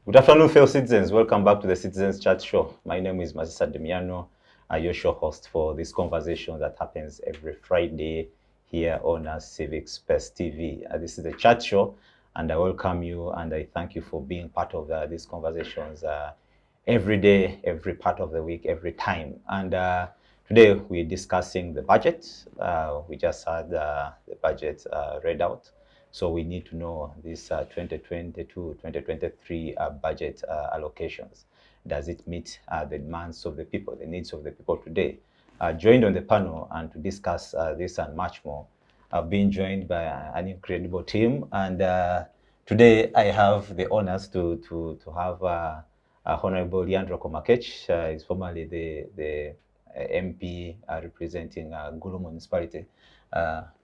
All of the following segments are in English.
Good afternoon, fellow citizens. Welcome back to the Citizens Chat Show. My name is Masesa Demiano, your show host for this conversation that happens every Friday here on Civic Space TV. This is the chat show, and I welcome you and I thank you for being part of these conversations every day, every part of the week, every time. And today we're discussing the budget. We just had the budget read out. So we need to know this 2022-2023 budget allocations. Does it meet the demands of the people, the needs of the people today? Joined on the panel and to discuss this and much more, I've been joined by an incredible team. And today I have the honors to have Honourable Lyandro Komakech. He's formerly the MP representing Gulu Municipality.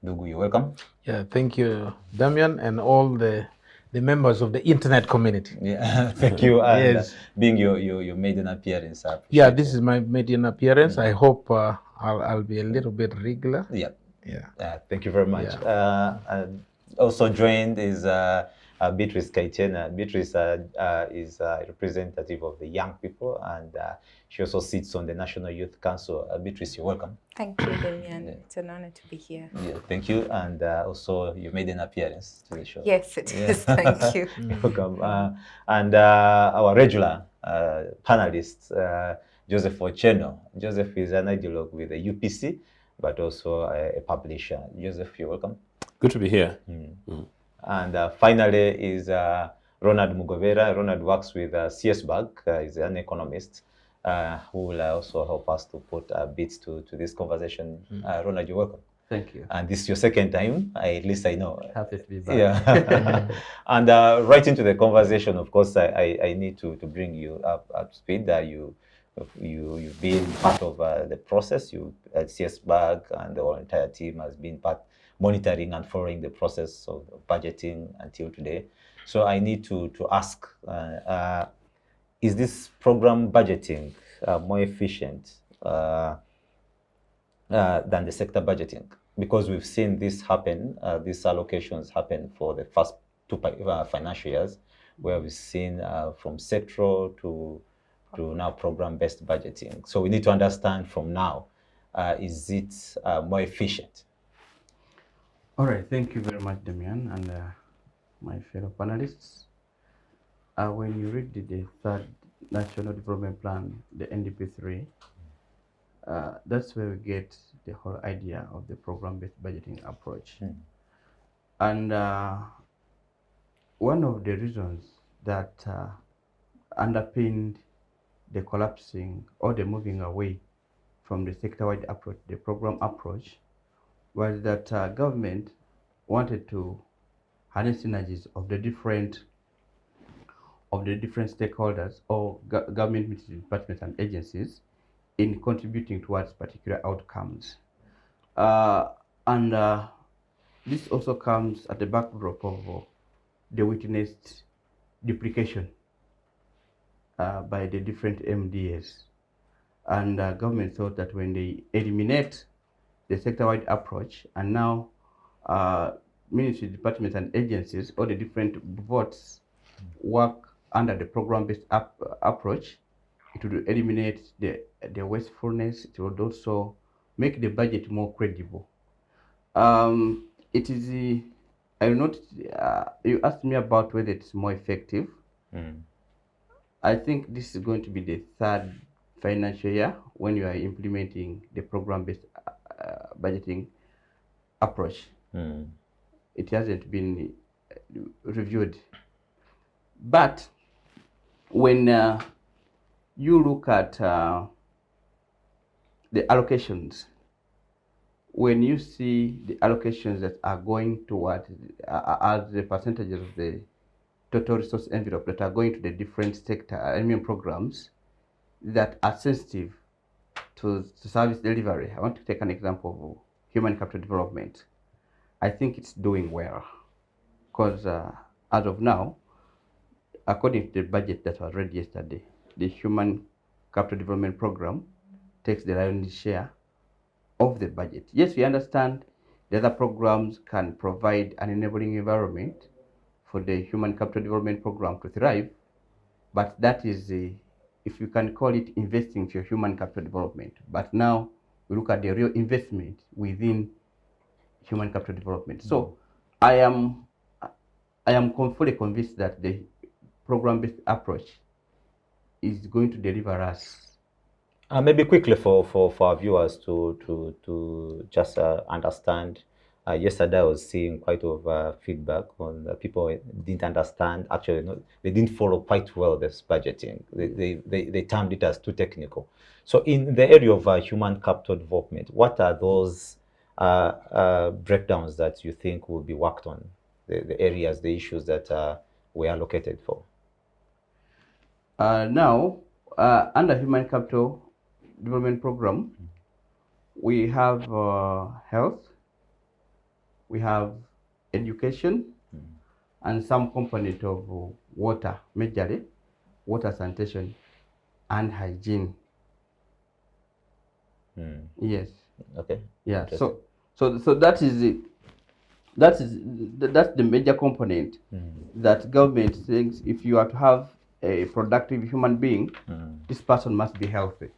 Dugu, you're welcome. Yeah, thank you, Damian, and all the members of the internet community. Yeah, thank you. And Yes. Being your maiden appearance. Yeah, this is my maiden appearance. I hope I'll be a little bit regular. Yeah. Yeah. Thank you very much. Also joined is Beatrice. Beatrice is a representative of the young people, and she also sits on the National Youth Council. Beatrice, you're welcome. Thank you, Demian. It's an honor to be here. Yeah, thank you. And also you made an appearance to the show. Yes, it is. Thank you. Welcome. And our regular panelist, Joseph Ochieno. Joseph is an ideologue with the UPC, but also a publisher. Joseph, you're welcome. Good to be here. And finally is Ronal Mugobera. Ronal works with CSBAG. He's an economist who will also help us to put bits to this conversation. Ronal, you're welcome. Thank you. And this is your second time, at least I know. Happy to be back. Yeah. And right into the conversation, of course, I need to bring you up to speed. You've been part of the process. You at CSBAG and the whole entire team has been monitoring and following the process of budgeting until today. So I need to ask, is this program budgeting more efficient than the sector budgeting? Because we've seen this happen, these allocations happen for the first two financial years, where we've seen from sectoral to now program-based budgeting. So we need to understand from now, is it more efficient? All right, thank you very much, Damian, and my fellow panelists. When you read the third National Development Plan, the NDP3, that's where we get the whole idea of the program-based budgeting approach. And one of the reasons that underpinned the collapsing or the moving away from the sector-wide approach, the program approach, was that government wanted to harness synergies of the different stakeholders or government departments and agencies in contributing towards particular outcomes. And this also comes at the backdrop of the witnessed duplication by the different MDAs. And government thought that when they eliminate the sector-wide approach, and now ministry departments and agencies or the different boards work under the program-based approach, it would eliminate the wastefulness. It would also make the budget more credible. It is I will not. You asked me about whether it's more effective. I think this is going to be the third financial year when you are implementing the program-based budgeting approach. It hasn't been reviewed. But when you look at the allocations, when you see the allocations that are going toward as the percentages of the total resource envelope that are going to the different sector, programs that are sensitive to service delivery. I want to take an example of human capital development. I think it's doing well because as of now, according to the budget that was read yesterday, the human capital development program takes the lion's share of the budget. Yes, we understand the other programs can provide an enabling environment for the human capital development program to thrive, but that is, if you can call it investing for human capital development. But now we look at the real investment within human capital development. So I am fully convinced that the program-based approach is going to deliver us. Maybe quickly for our viewers to just understand. Yesterday I was seeing quite of feedback on people didn't understand. Actually, no, they didn't follow quite well this budgeting. They termed it as too technical. So in the area of human capital development, what are those breakdowns that you think will be worked on? The areas, the issues that we are allocated for? Now, under human capital development program, we have health, we have education, and some component of water, majorly water, sanitation, and hygiene. Yes. Okay. Yeah. So that is it. That's the major component that government thinks if you are to have a productive human being, this person must be healthy.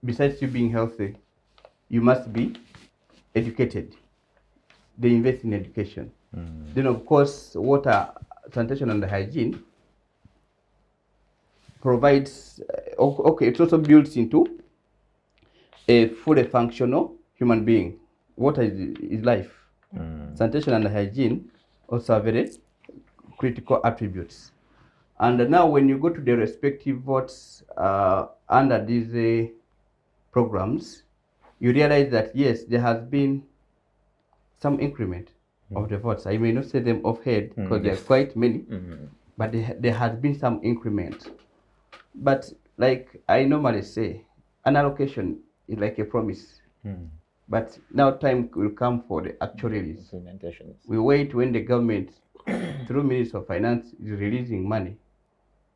Besides you being healthy, you must be educated. They invest in education. Then of course, water, sanitation, and hygiene provides, okay, it also builds into a fully functional human being. Water is life. Sanitation and hygiene also are very critical attributes. And now when you go to the respective votes under these programs, you realize that yes, there has been some increment of the votes. I may not say them offhand because there are quite many, but there has been some increment. But like I normally say, an allocation is like a promise. But now time will come for the actual release. We wait when the government, through Ministry of Finance, is releasing money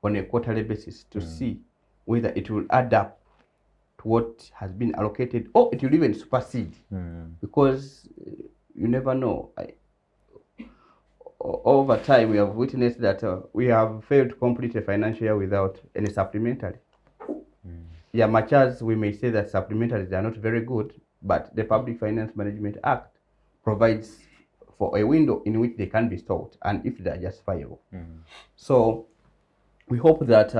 on a quarterly basis to see whether it will add up to what has been allocated or it will even supersede. Because you never know. Over time, we have witnessed that we have failed to complete a financial year without any supplementary. Yeah, much as we may say that supplementaries are not very good, but the Public Finance Management Act provides for a window in which they can be sought, and if they are justifiable. So we hope that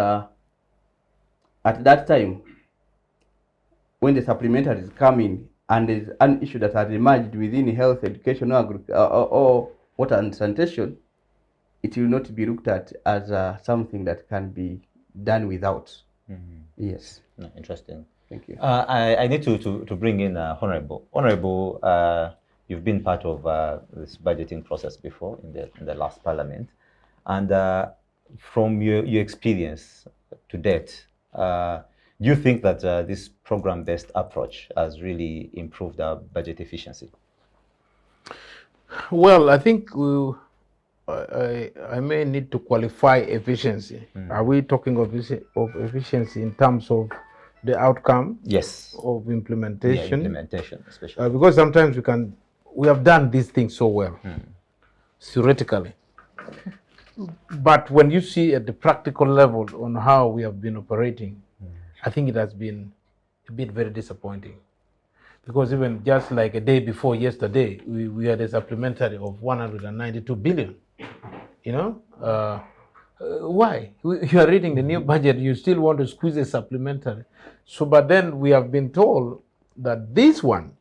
at that time, when the supplementaries come in and there's an issue that has emerged within health, education, or water and sanitation, it will not be looked at as something that can be done without. Yes. No, interesting. Thank you. I need to bring in Honourable. Honourable, you've been part of this budgeting process before in the last Parliament, and from your experience to date, do you think that this program-based approach has really improved our budget efficiency? Well, I think I may need to qualify efficiency. Are we talking of efficiency in terms of the outcome? Yes. Of implementation? Yeah, implementation, especially. Because sometimes we have done these things so well, theoretically. But when you see at the practical level on how we have been operating, I think it has been a bit very disappointing. Because even just like a day before yesterday, we had a supplementary of 192 billion. You know, why? You are reading the new budget, you still want to squeeze a supplementary. So, but then we have been told that this one,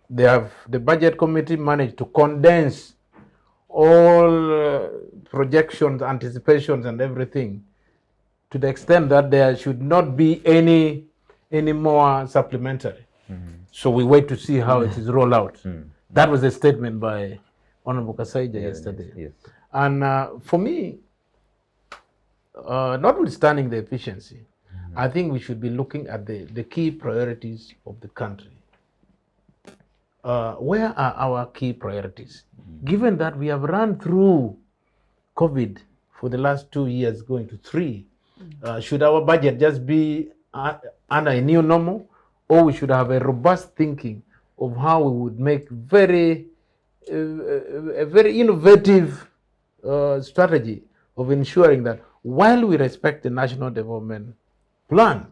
the budget committee managed to condense all projections, anticipations, and everything to the extent that there should not be any more supplementary. So we wait to see how it is rolled out. That was a statement by Honourable Kasaija yesterday. Yes. And for me, notwithstanding the efficiency, I think we should be looking at the key priorities of the country. Where are our key priorities? Given that we have run through COVID for the last 2 years, going to 3, should our budget just be under a new normal, or we should have a robust thinking of how we would make a very innovative strategy of ensuring that while we respect the National Development Plan,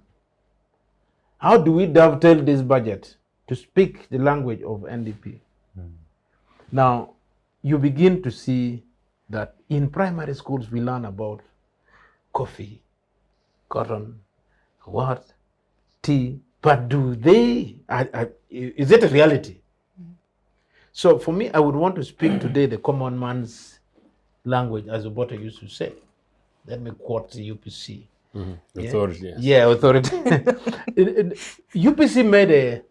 how do we dovetail this budget to speak the language of NDP? Now, you begin to see that in primary schools we learn about coffee, cotton, what, tea, but do they, is it a reality? So for me, I would want to speak today the common man's language, as Obote used to say. Let me quote the UPC. Yeah? Authority, yes. Yeah, authority. UPC made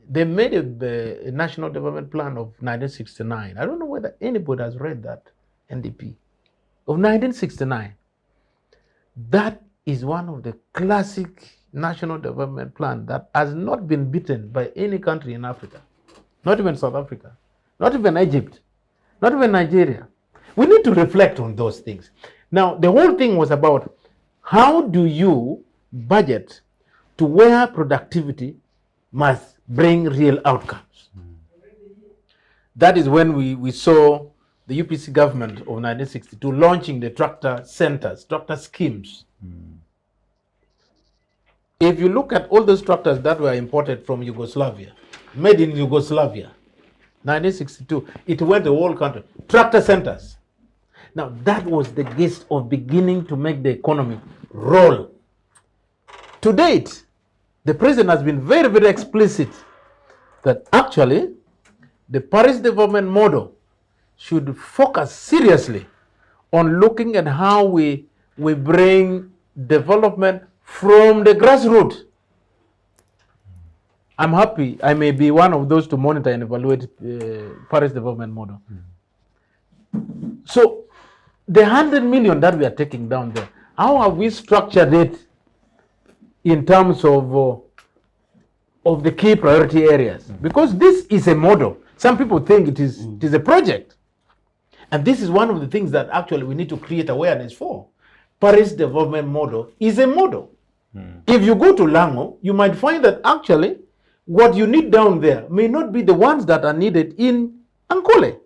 they made a National Development Plan of 1969. I don't know whether anybody has read that, NDP, of 1969. That is one of the classic National Development Plan that has not been beaten by any country in Africa, not even South Africa, not even Egypt, not even Nigeria. We need to reflect on those things. Now, the whole thing was about how do you budget to where productivity must bring real outcomes. That is when we saw the UPC government of 1962 launching the tractor centers, tractor schemes. If you look at all those tractors that were imported from Yugoslavia, made in Yugoslavia, 1962, it went the whole country, tractor centers. Now that was the gist of beginning to make the economy roll. To date, the president has been very, very explicit that actually the Paris development model should focus seriously on looking at how we bring development from the grassroots. I'm happy I may be one of those to monitor and evaluate Paris development model. So the 100 million that we are taking down there, how have we structured it in terms of the key priority areas? Because this is a model. Some people think it is a project. And this is one of the things that actually we need to create awareness for. Paris development model is a model. If you go to Lango, you might find that actually what you need down there may not be the ones that are needed in Ankole.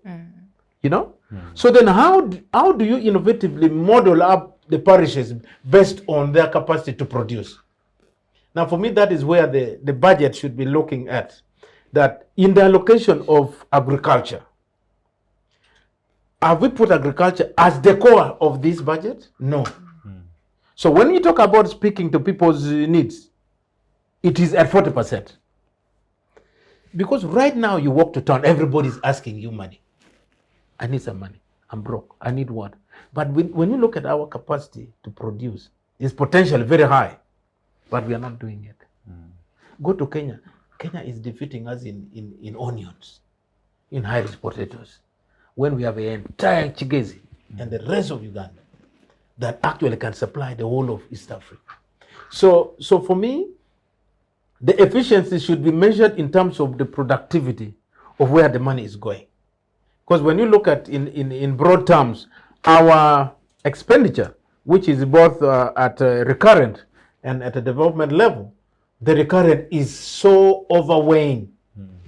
You know? So then how do you innovatively model up the parishes based on their capacity to produce? Now, for me, that is where the budget should be looking at. That in the allocation of agriculture, have we put agriculture as the core of this budget? No. So when you talk about speaking to people's needs, it is at 40%. Because right now you walk to town, everybody's asking you money. I need some money. I'm broke. I need what? But when you look at our capacity to produce, it's potentially very high. But we are not doing it. Go to Kenya. Kenya is defeating us in onions, in Irish potatoes, when we have an entire Chigezi and the rest of Uganda that actually can supply the whole of East Africa. So for me, the efficiency should be measured in terms of the productivity of where the money is going. Because when you look at in broad terms, our expenditure, which is both at recurrent and at a development level, the recurrent is so overweighing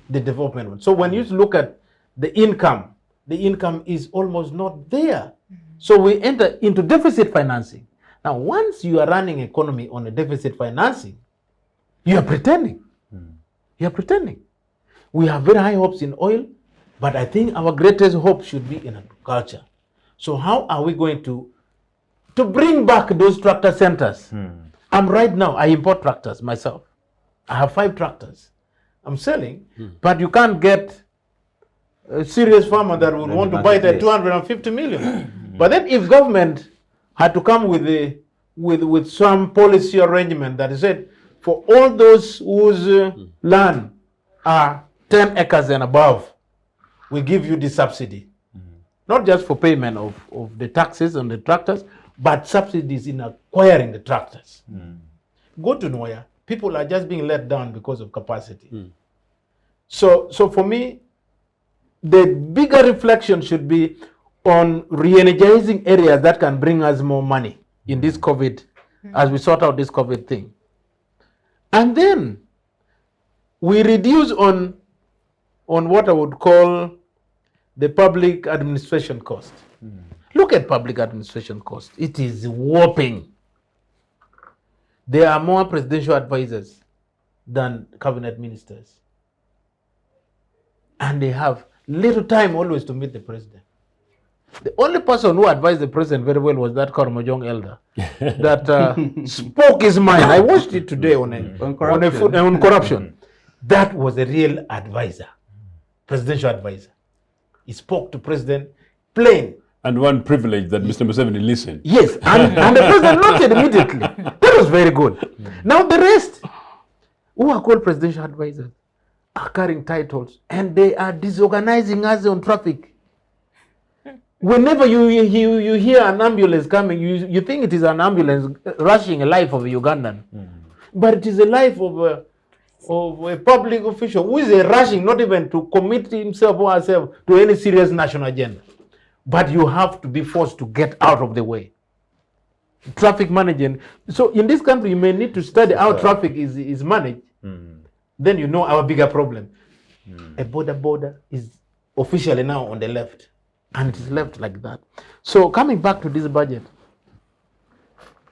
the development one. So when you look at the income is almost not there. So we enter into deficit financing. Now, once you are running economy on a deficit financing, you are pretending. You are pretending. We have very high hopes in oil, but I think our greatest hope should be in agriculture. So how are we going to bring back those tractor centers? Right now, I import tractors myself. I have 5 tractors. I'm selling, but you can't get a serious farmer that would want to buy it at 250 million. But then if government had to come with some policy arrangement that said, for all those whose land are 10 acres and above, we give you the subsidy. Not just for payment of the taxes on the tractors, but subsidies in acquiring the tractors. Go to Noya, people are just being let down because of capacity. So for me, the bigger reflection should be on re-energizing areas that can bring us more money in this COVID, as we sort out this COVID thing. And then we reduce on what I would call the public administration cost. Look at public administration cost. It is whopping. There are more presidential advisors than cabinet ministers. And they have little time always to meet the president. The only person who advised the president very well was that Kormojong elder that spoke his mind. I watched it today on corruption. That was a real advisor, presidential advisor. He spoke to president plain. And one privilege that Mr. Museveni listened. Yes, and the president noted immediately. That was very good. Now the rest, who are called presidential advisors, are carrying titles and they are disorganizing us on traffic. Whenever you hear an ambulance coming, you think it is an ambulance rushing a life of a Ugandan. But it is a life of a public official who is rushing not even to commit himself or herself to any serious national agenda. But you have to be forced to get out of the way. Traffic management. So in this country, you may need to study how traffic is managed. Then you know our bigger problem. A border is officially now on the left. And it is left like that. So coming back to this budget,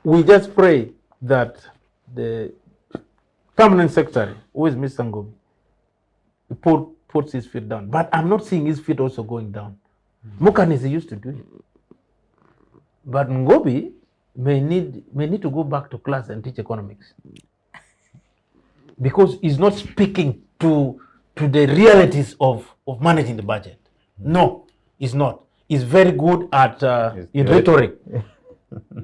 we just pray that the permanent secretary, who is Mr. Ngobi, puts his feet down. But I'm not seeing his feet also going down. Mukanisi used to do it. But Ngobi may need to go back to class and teach economics. Because he's not speaking to the realities of managing the budget. No, he's not. He's very good at in rhetoric.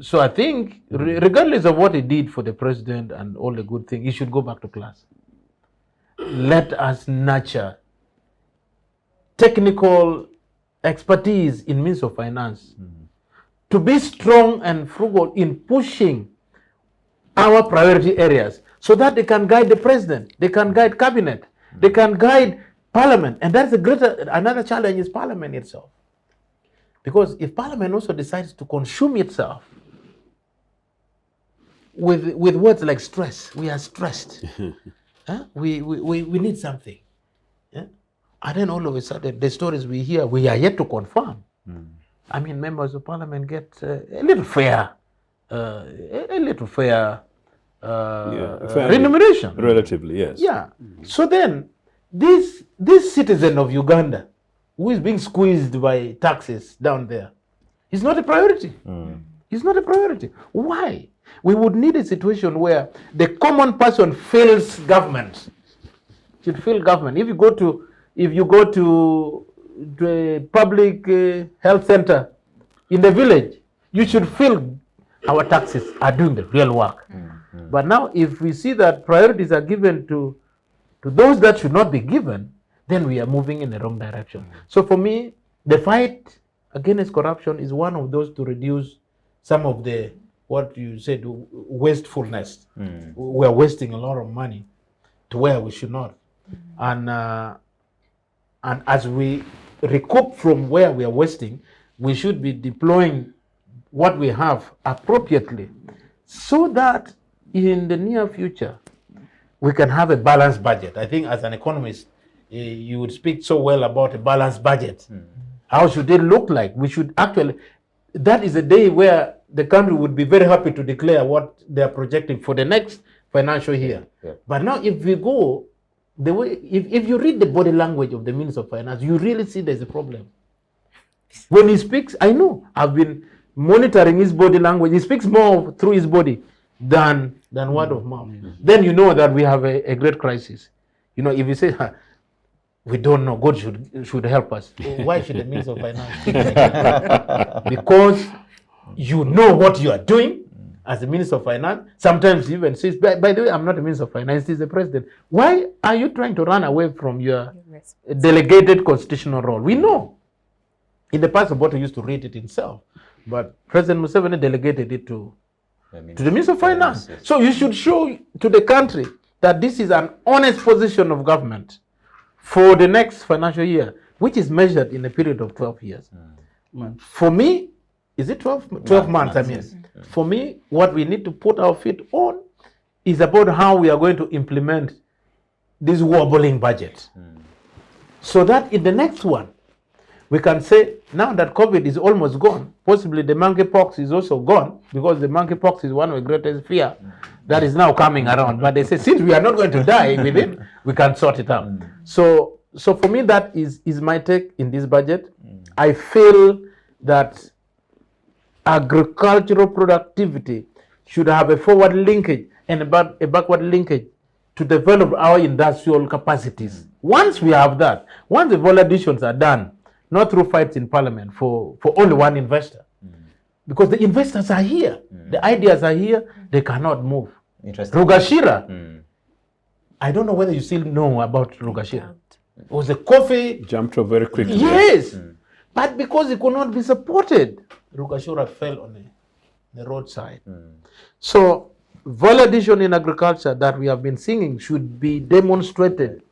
So I think, regardless of what he did for the president and all the good things, he should go back to class. Let us nurture technical expertise in means of finance to be strong and frugal in pushing our priority areas so that they can guide the president, they can guide cabinet, they can guide parliament. And that's another challenge is parliament itself. Because if parliament also decides to consume itself with words like stress, we are stressed. We need something. And then all of a sudden, the stories we hear, we are yet to confirm. I mean, members of parliament get a little fair remuneration. Relatively, yes. Yeah. So then, this citizen of Uganda, who is being squeezed by taxes down there, is not a priority. It's not a priority. Why? We would need a situation where the common person feels government. Should feel government. If you go to a public health center in the village, you should feel our taxes are doing the real work. But now, if we see that priorities are given to those that should not be given, then we are moving in the wrong direction. So for me, the fight against corruption is one of those to reduce some of the, what you said, wastefulness. We are wasting a lot of money to where we should not. And as we recoup from where we are wasting, we should be deploying what we have appropriately so that in the near future, we can have a balanced budget. I think as an economist, you would speak so well about a balanced budget. How should it look like? We should actually, that is a day where the country would be very happy to declare what they are projecting for the next financial year. But now if we go, the way, if you read the body language of the Minister of Finance, you really see there's a problem. When he speaks, I know, I've been monitoring his body language. He speaks more through his body than word of mouth. Then you know that we have a great crisis. You know, if you say, we don't know, God should help us. Why should the Minister of Finance speak like that? Because you know what you are doing as the Minister of Finance. Sometimes he even says, by the way, I'm not the Minister of Finance, he's the President. Why are you trying to run away from your delegated constitutional role? We know. In the past, Obote used to read it himself. But President Museveni delegated it to the Minister of Finance. So you should show to the country that this is an honest position of government for the next financial year, which is measured in a period of 12 years. For me, is it 12 months? I mean, for me, what we need to put our feet on is about how we are going to implement this wobbling budget. So that in the next one, We can say now that COVID is almost gone, possibly the monkeypox is also gone, because the monkeypox is one of the greatest fear that is now coming around. But they say, since we are not going to die with it, we can sort it out. So for me, that is my take in this budget. I feel that agricultural productivity should have a forward linkage and a backward linkage to develop our industrial capacities. Once we have that, once the validations are done, not through fights in parliament for only one investor, because the investors are here, the ideas are here, they cannot move. Interesting. Rugashira, I don't know whether you still know about Rugashira. It was a coffee. Jumped up very quickly. Yes, but because it could not be supported, Rugashira fell on the roadside. So validation in agriculture that we have been singing should be demonstrated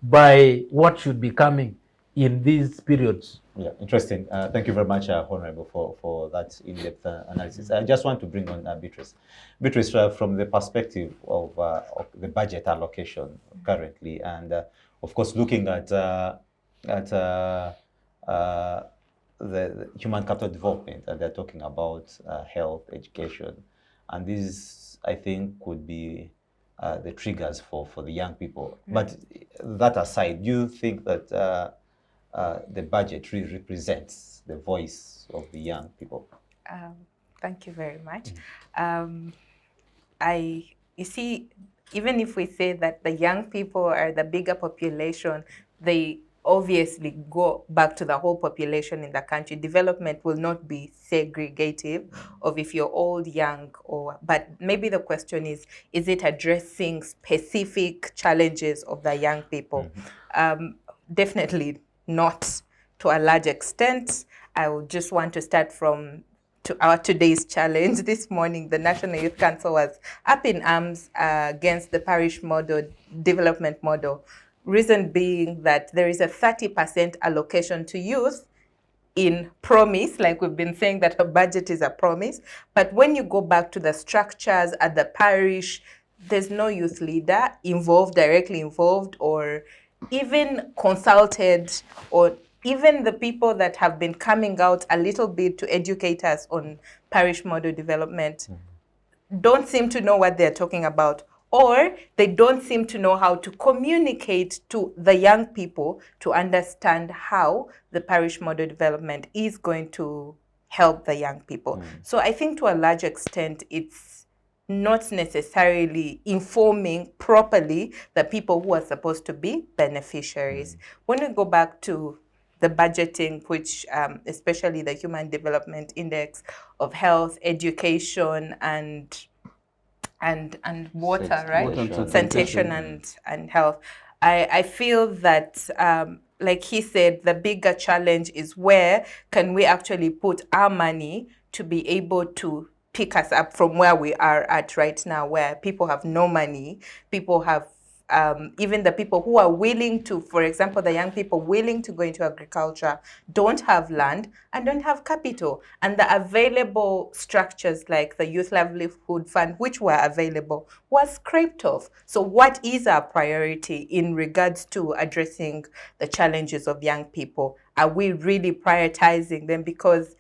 by what should be coming in these periods. Yeah, interesting. Thank you very much, Honourable, for that in-depth analysis. I just want to bring on Beatrice. Beatrice, from the perspective of the budget allocation currently, and of course looking at the human capital development, and they're talking about health, education, and these, I think, could be the triggers for the young people. But that aside, do you think that the budget really represents the voice of the young people? Thank you very much. You see, even if we say that the young people are the bigger population, they obviously go back to the whole population in the country. Development will not be segregative of if you're old, young, but maybe the question is it addressing specific challenges of the young people? Definitely not to a large extent. I would just want to start from our today's challenge. This morning, the National Youth Council was up in arms against the parish model, development model. Reason being that there is a 30% allocation to youth in promise, like we've been saying that a budget is a promise. But when you go back to the structures at the parish, there's no youth leader involved, directly involved, or even consulted, or even the people that have been coming out a little bit to educate us on parish model development don't seem to know what they're talking about, or they don't seem to know how to communicate to the young people to understand how the parish model development is going to help the young people. So I think to a large extent, it's not necessarily informing properly the people who are supposed to be beneficiaries. When we go back to the budgeting, which especially the Human Development Index of health, education, and water, right? Sanitation and health. I feel that, like he said, the bigger challenge is where can we actually put our money to be able to pick us up from where we are at right now, where people have no money, people have even the people who are willing to, for example, the young people willing to go into agriculture don't have land and don't have capital. And the available structures like the Youth Livelihood Fund, which were available, was scraped off. So what is our priority in regards to addressing the challenges of young people? Are we really prioritizing them? Because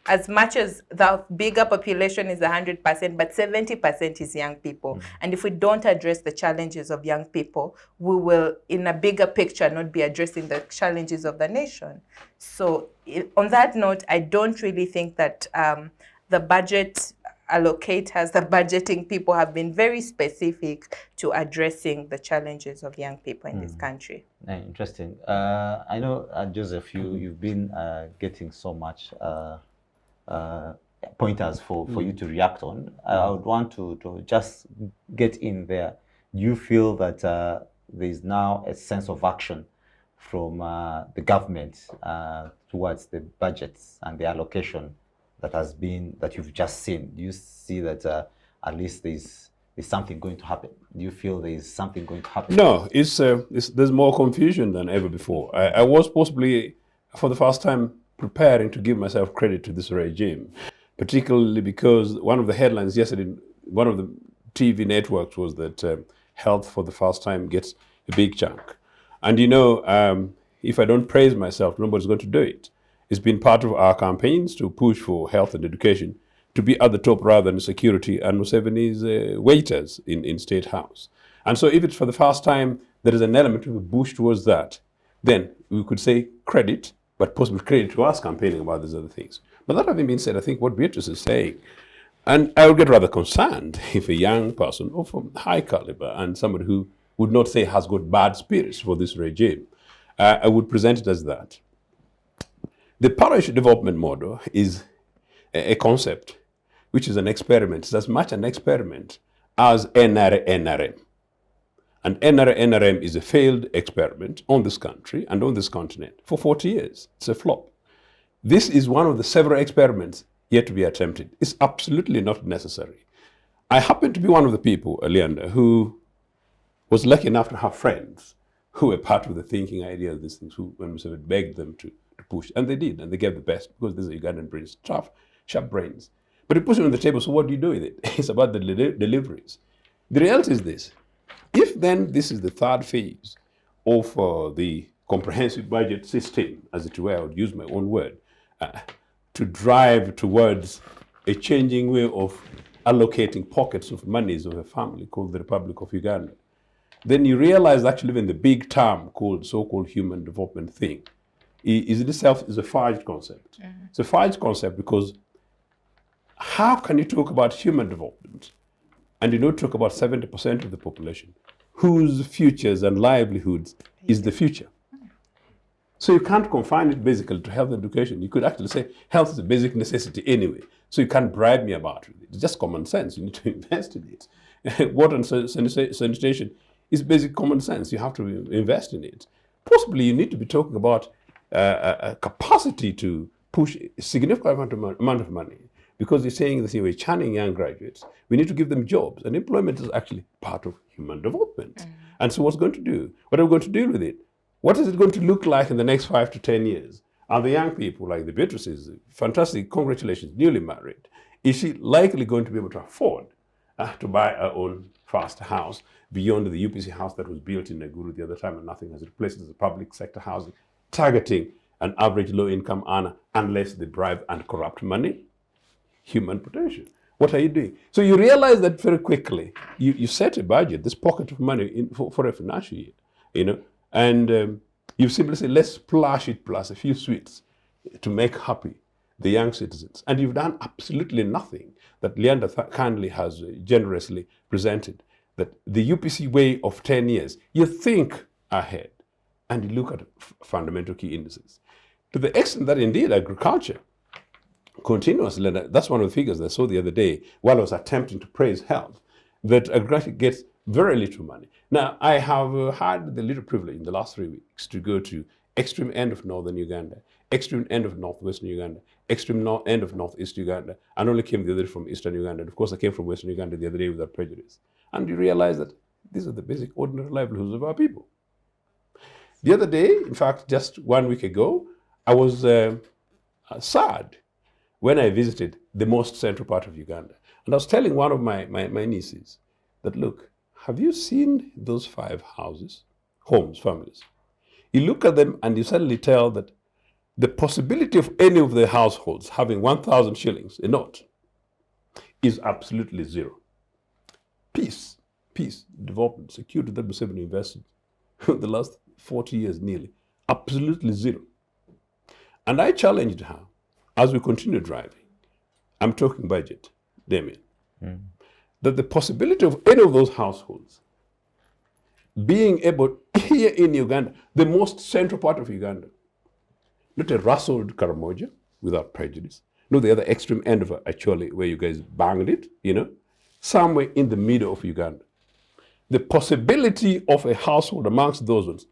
as much as the bigger population is 100%, but 70% is young people. And if we don't address the challenges of young people, we will, in a bigger picture, not be addressing the challenges of the nation. So on that note, I don't really think that the budget allocators, the budgeting people have been very specific to addressing the challenges of young people in this country. Interesting. I know, Joseph, you've been getting so much pointers for you to react on. I would want to just get in there. Do you feel that there is now a sense of action from the government towards the budgets and the allocation that you've just seen? Do you see that at least there's something going to happen? Do you feel there is something going to happen? No, there's more confusion than ever before. I was possibly, for the first time, preparing to give myself credit to this regime, particularly because one of the headlines yesterday, one of the TV networks, was that health for the first time gets a big chunk. And if I don't praise myself, nobody's going to do it. It's been part of our campaigns to push for health and education to be at the top rather than security and Museveni's waiters in State House. And so if it's for the first time there is an element of a push towards that, then we could say credit, but possibly credit to us campaigning about these other things. But that having been said, I think what Beatrice is saying, and I would get rather concerned if a young person of high caliber and somebody who would not say has got bad spirits for this regime, I would present it as that. The parish development model is a concept which is an experiment. It's as much an experiment as NRM. And NRM is a failed experiment on this country and on this continent for 40 years. It's a flop. This is one of the several experiments yet to be attempted. It's absolutely not necessary. I happen to be one of the people, Lyandro, who was lucky enough to have friends who were part of the thinking idea of these things, who, when we begged them to push, and they did, and they gave the best, because these are Ugandan brains, tough, sharp brains. But you push it on the table, so what do you do with it? It's about the deliveries. The reality is this. If then this is the third phase of the comprehensive budget system, as it were, I would use my own word, to drive towards a changing way of allocating pockets of monies of a family called the Republic of Uganda, then you realize actually even the big term called so-called human development thing is in itself is a fudged concept. Mm-hmm. It's a fudged concept because how can you talk about human development and you don't talk about 70% of the population whose futures and livelihoods is the future? So you can't confine it basically to health and education. You could actually say health is a basic necessity anyway. So you can't bribe me about it. It's just common sense. You need to invest in it. Water and sanitation is basic common sense. You have to invest in it. Possibly you need to be talking about a capacity to push a significant amount of money, because you're saying that we're churning young graduates. We need to give them jobs, and employment is actually part of human development. Mm. And so what's going to do? What are we going to do with it? What is it going to look like in the next 5 to 10 years? Are the young people, like the Beatrices, fantastic, congratulations, newly married, is she likely going to be able to afford to buy her own first house beyond the UPC house that was built in Gulu the other time and nothing has replaced it as a public sector housing, targeting an average low-income earner unless they bribe and corrupt money? Human potential. What are you doing? So you realize that very quickly. You set a budget, this pocket of money for a financial year, and you simply say, let's splash it plus a few sweets to make happy the young citizens. And you've done absolutely nothing that Lyandro kindly has generously presented, that the UPC way of 10 years, you think ahead and you look at fundamental key indices. To the extent that indeed agriculture continuously, that's one of the figures I saw the other day while I was attempting to praise health, that agriculture gets very little money. Now, I have had the little privilege in the last 3 weeks to go to extreme end of northern Uganda, extreme end of northwestern Uganda, extreme end of northeast Uganda, and only came the other day from eastern Uganda. And of course, I came from western Uganda the other day without prejudice. And you realize that these are the basic ordinary livelihoods of our people. The other day, in fact, just 1 week ago, I was sad when I visited the most central part of Uganda. And I was telling one of my nieces that, look, have you seen those 5 houses, homes, families? You look at them and you suddenly tell that the possibility of any of the households having 1,000 shillings a note is absolutely zero. Peace, development, security that Museveni invested the last 40 years nearly, absolutely zero. And I challenged her, as we continue driving, I'm talking budget, Demiano, that the possibility of any of those households being able, here in Uganda, the most central part of Uganda, not a rustled Karamoja without prejudice, not the other extreme end of actually where you guys banged it, somewhere in the middle of Uganda. The possibility of a household amongst those ones,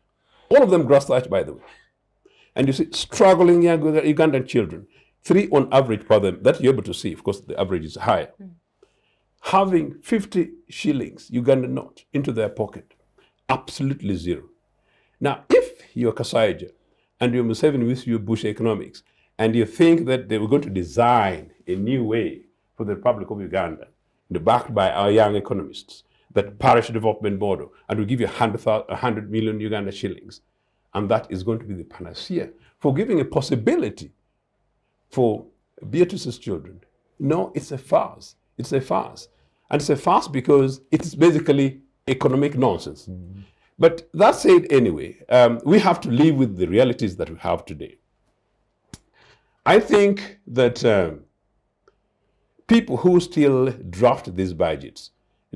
all of them grass thatched, by the way. And you see struggling young Ugandan children, 3 on average per them, that you're able to see, of course the average is higher, having 50 shillings, Ugandan note, into their pocket, absolutely zero. Now, if you're Kasaija and you're Museveni with your Bush economics, and you think that they were going to design a new way for the Republic of Uganda, backed by our young economists, that parish development model, and will give you 100 million Uganda shillings, and that is going to be the panacea for giving a possibility for Beatrice's children. No, it's a farce. It's a farce. And it's a farce because it's basically economic nonsense. But that said, anyway, we have to live with the realities that we have today. I think that people who still draft these budgets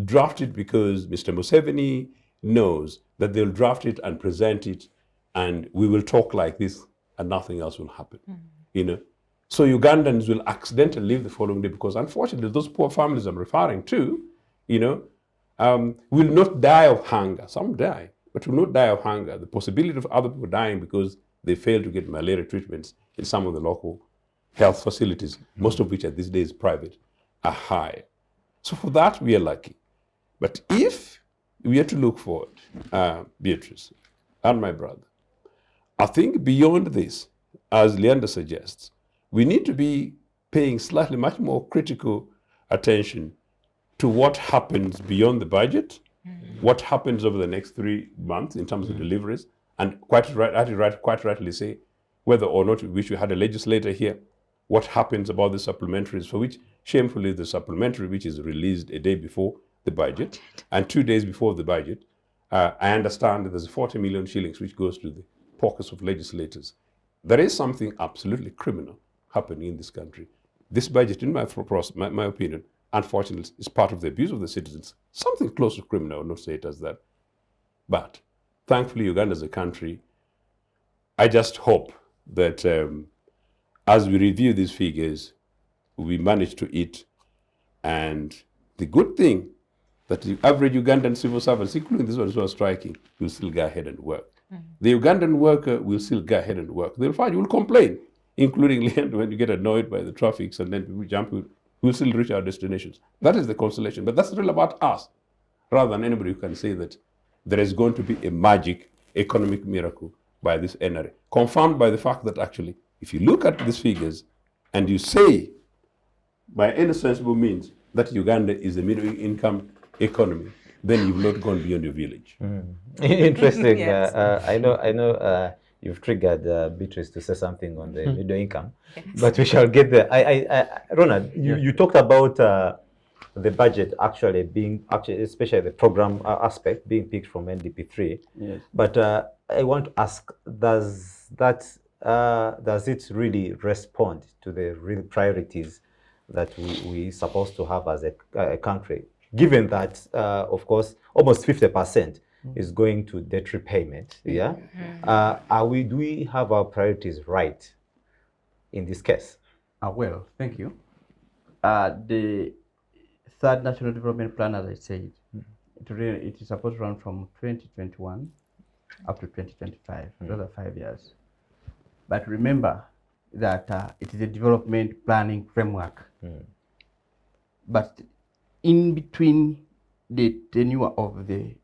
draft it because Mr. Museveni knows that they'll draft it and present it, and we will talk like this, and nothing else will happen. You know, so Ugandans will accidentally leave the following day because, unfortunately, those poor families I'm referring to, you know, will not die of hunger. Some die, but will not die of hunger. The possibility of other people dying because they fail to get malaria treatments in some of the local health facilities, most of which at this day is private, are high. So for that, we are lucky. But if we are to look forward, Beatrice and my brother, I think beyond this, as Lyandro suggests, we need to be paying slightly much more critical attention to what happens beyond the budget, what happens over the next 3 months in terms of deliveries, and quite rightly say whether or not we should have a legislator here, what happens about the supplementaries, for which shamefully the supplementary which is released a day before the budget and 2 days before the budget, I understand that there's 40 million shillings which goes to the pockets of legislators. There is something absolutely criminal happening in this country. This budget, in my opinion, unfortunately, is part of the abuse of the citizens. Something close to criminal, I will not say it as that. But thankfully, Uganda as a country, I just hope that as we review these figures, we manage to eat. And the good thing that the average Ugandan civil servants, including this one who are striking, will still go ahead and work. The Ugandan worker will still go ahead and work. They'll find you will complain, including when you get annoyed by the traffics and then people jump, we'll still reach our destinations. That is the consolation. But that's really about us, rather than anybody who can say that there is going to be a magic economic miracle by this NRA, confirmed by the fact that actually, if you look at these figures and you say, by any sensible means, that Uganda is a middle-income economy, then you've not gone beyond your village. Interesting. Yes. I know you've triggered Beatrice to say something on the middle income, but we shall get there. Ronal, you talked about the budget actually being, especially the program aspect being picked from NDP3. Yes. But I want to ask, does it really respond to the real priorities that we supposed to have as a country? Given that, of course, almost 50% is going to debt repayment. Yeah, do we have our priorities right in this case? Well, thank you. The third National Development Plan, as I said, it is supposed to run from 2021 up to 2025. Those are 5 years. But remember that it is a development planning framework. But in between the tenure of the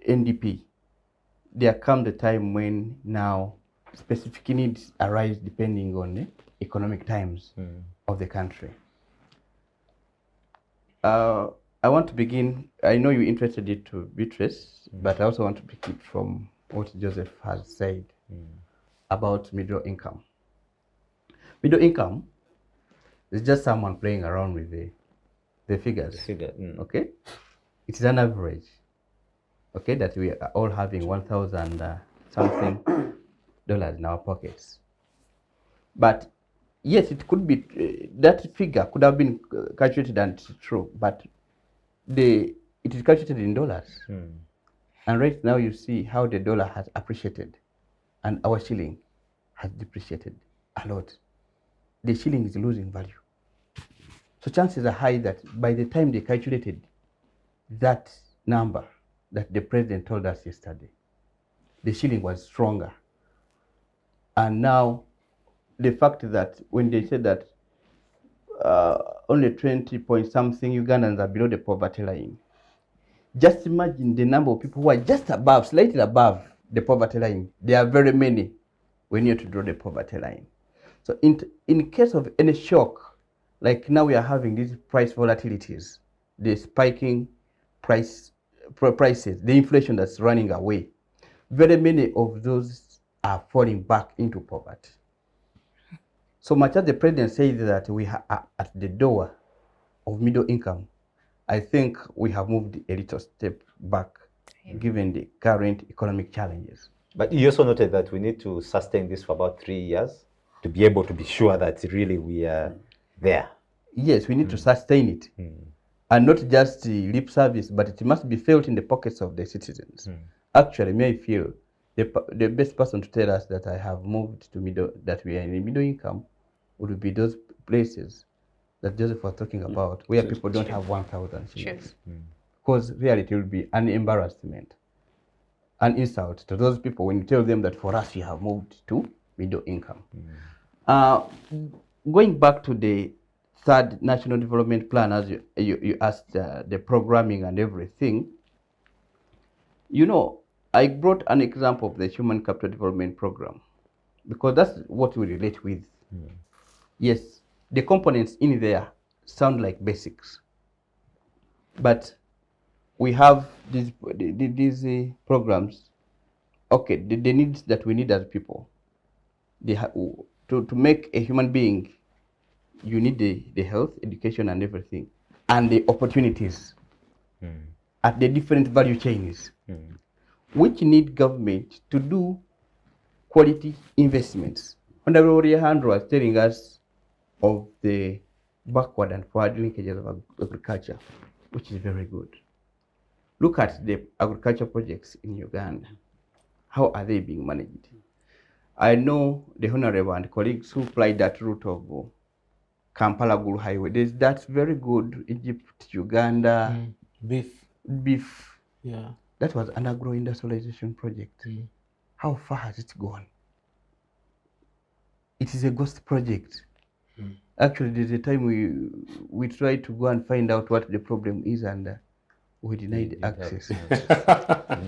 NDP, there comes the time when now specific needs arise depending on the economic times of the country. I want to begin, I know you're interested in to Beatrice, but I also want to pick it from what Joseph has said about middle income. Middle income is just someone playing around with the figures. Okay, it is an average. Okay, that we are all having 1,000 something dollars in our pockets. But yes, it could be that figure could have been calculated and it's true, but it is calculated in dollars. And right now you see how the dollar has appreciated and our shilling has depreciated a lot. The shilling is losing value. So chances are high that by the time they calculated that number that the president told us yesterday, the shilling was stronger. And now the fact that when they said that only 20 point something Ugandans are below the poverty line, just imagine the number of people who are just above, slightly above the poverty line. There are very many when you're to draw the poverty line. So in case of any shock, like now we are having these price volatilities, the spiking prices, the inflation that's running away. Very many of those are falling back into poverty. So much as the president says that we are at the door of middle income, I think we have moved a little step back given the current economic challenges. But you also noted that we need to sustain this for about 3 years to be able to be sure that really we are there. Yes, we need to sustain it. And not just lip service, but it must be felt in the pockets of the citizens. Actually, may I feel the best person to tell us that I have moved to that we are in middle income would be those places that Joseph was talking about, where people don't have 1,000 shillings. Because really it will be an embarrassment, an insult to those people when you tell them that for us we have moved to middle income. Going back to the third National Development Plan, as you asked, the programming and everything, you know, I brought an example of the Human Capital Development Program because that's what we relate with. Yes, the components in there sound like basics, but we have these programs. Okay, the needs that we need as people. To make a human being, you need the health, education, and everything, and the opportunities at the different value chains, which need government to do quality investments. Honourable Lyandro was telling us of the backward and forward linkages of agriculture, which is very good. Look at the agriculture projects in Uganda. How are they being managed? I know the Honourable and colleagues who fly that route of Kampala Gulu Highway. That's very good. Egypt, Uganda, beef. Yeah. That was an agro-industrialization project. How far has it gone? It is a ghost project. Actually, there's a time we tried to go and find out what the problem is, and we denied access.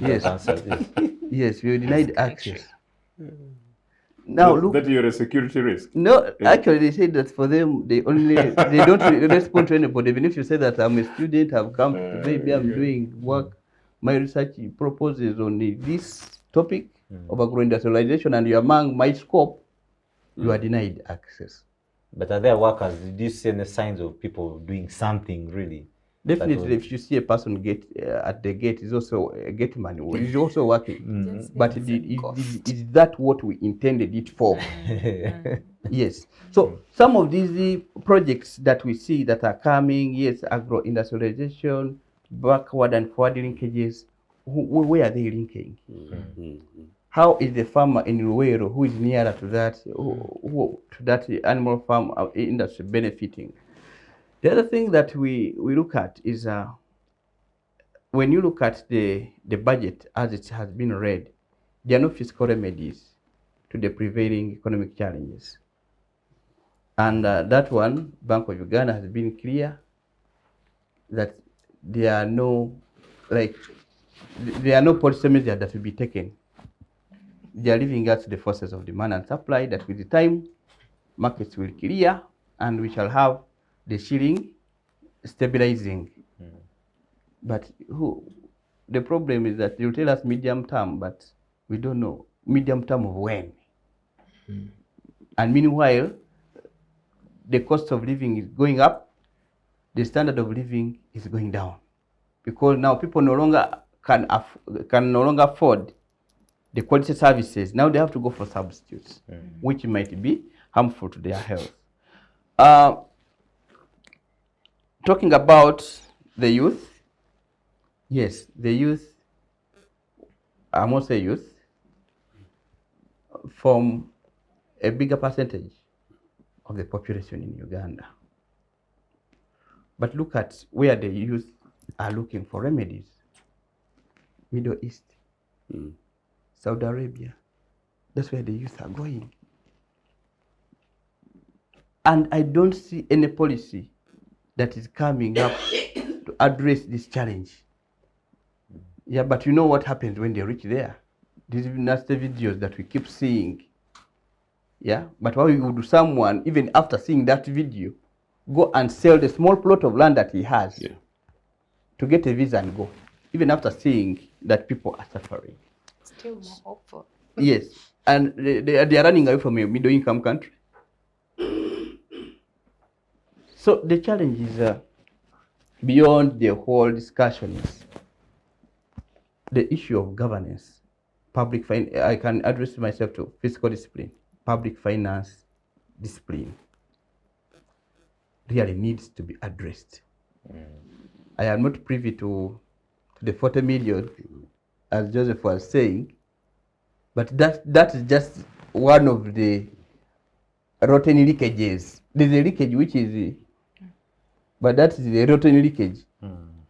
Yes, yes, we were denied access. Now look, that you're a security risk. No, actually, they say that for them, they don't respond to anybody. Even if you say that I'm a student, I've come to maybe I'm doing work, my research proposes on this topic of agro-industrialization, and you're among my scope, you are denied access. But are there workers? Do you see any signs of people doing something really? Definitely, if you see a person at the gate, is also a gate man. He's also working. But is that what we intended it for? Yes. So some of these projects that we see that are coming, yes, agro-industrialization, backward and forward linkages, where are they linking? How is the farmer in Luero, who is nearer to that, to that animal farm industry benefiting? The other thing that we look at is when you look at the budget as it has been read, there are no fiscal remedies to the prevailing economic challenges. And that one, Bank of Uganda has been clear that there are no policy measures that will be taken. They are leaving us to the forces of demand and supply that with the time, markets will clear and we shall have the shilling stabilizing. But the problem is that you tell us medium term, but we don't know medium term of when. And meanwhile, the cost of living is going up, the standard of living is going down, because now people no longer can no longer afford the quality services. Now they have to go for substitutes, which might be harmful to their health. Talking about the youth, yes, the youth, I must say youth, form a bigger percentage of the population in Uganda. But look at where the youth are looking for remedies. Middle East, Saudi Arabia, that's where the youth are going. And I don't see any policy that is coming up to address this challenge. Yeah, but you know what happens when they reach there? These nasty videos that we keep seeing. Yeah, but why would someone, even after seeing that video, go and sell the small plot of land that he has to get a visa and go, even after seeing that people are suffering? Still more hopeful. Yes. and they are running away from a middle-income country. So the challenge is beyond the whole discussion is the issue of governance, public finance. I can address myself to fiscal discipline, public finance discipline really needs to be addressed. I am not privy to the 40 million, as Joseph was saying, but that is just one of the rotten leakages. There's a leakage which is, but that is a rotten leakage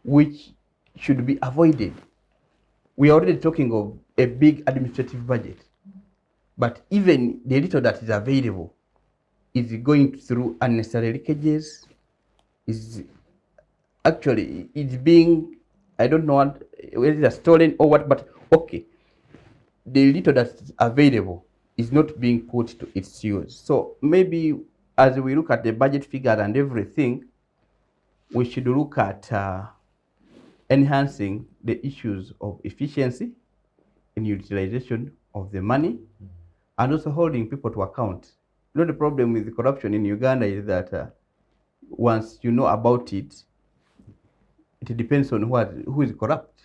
which should be avoided. We are already talking of a big administrative budget, but even the little that is available is going through unnecessary leakages, is actually, it's being, I don't know whether it's stolen or what, but okay, the little that's available is not being put to its use. So maybe as we look at the budget figure and everything, we should look at enhancing the issues of efficiency in utilization of the money, and also holding people to account. You know, the problem with the corruption in Uganda is that once you know about it, it depends on who is corrupt.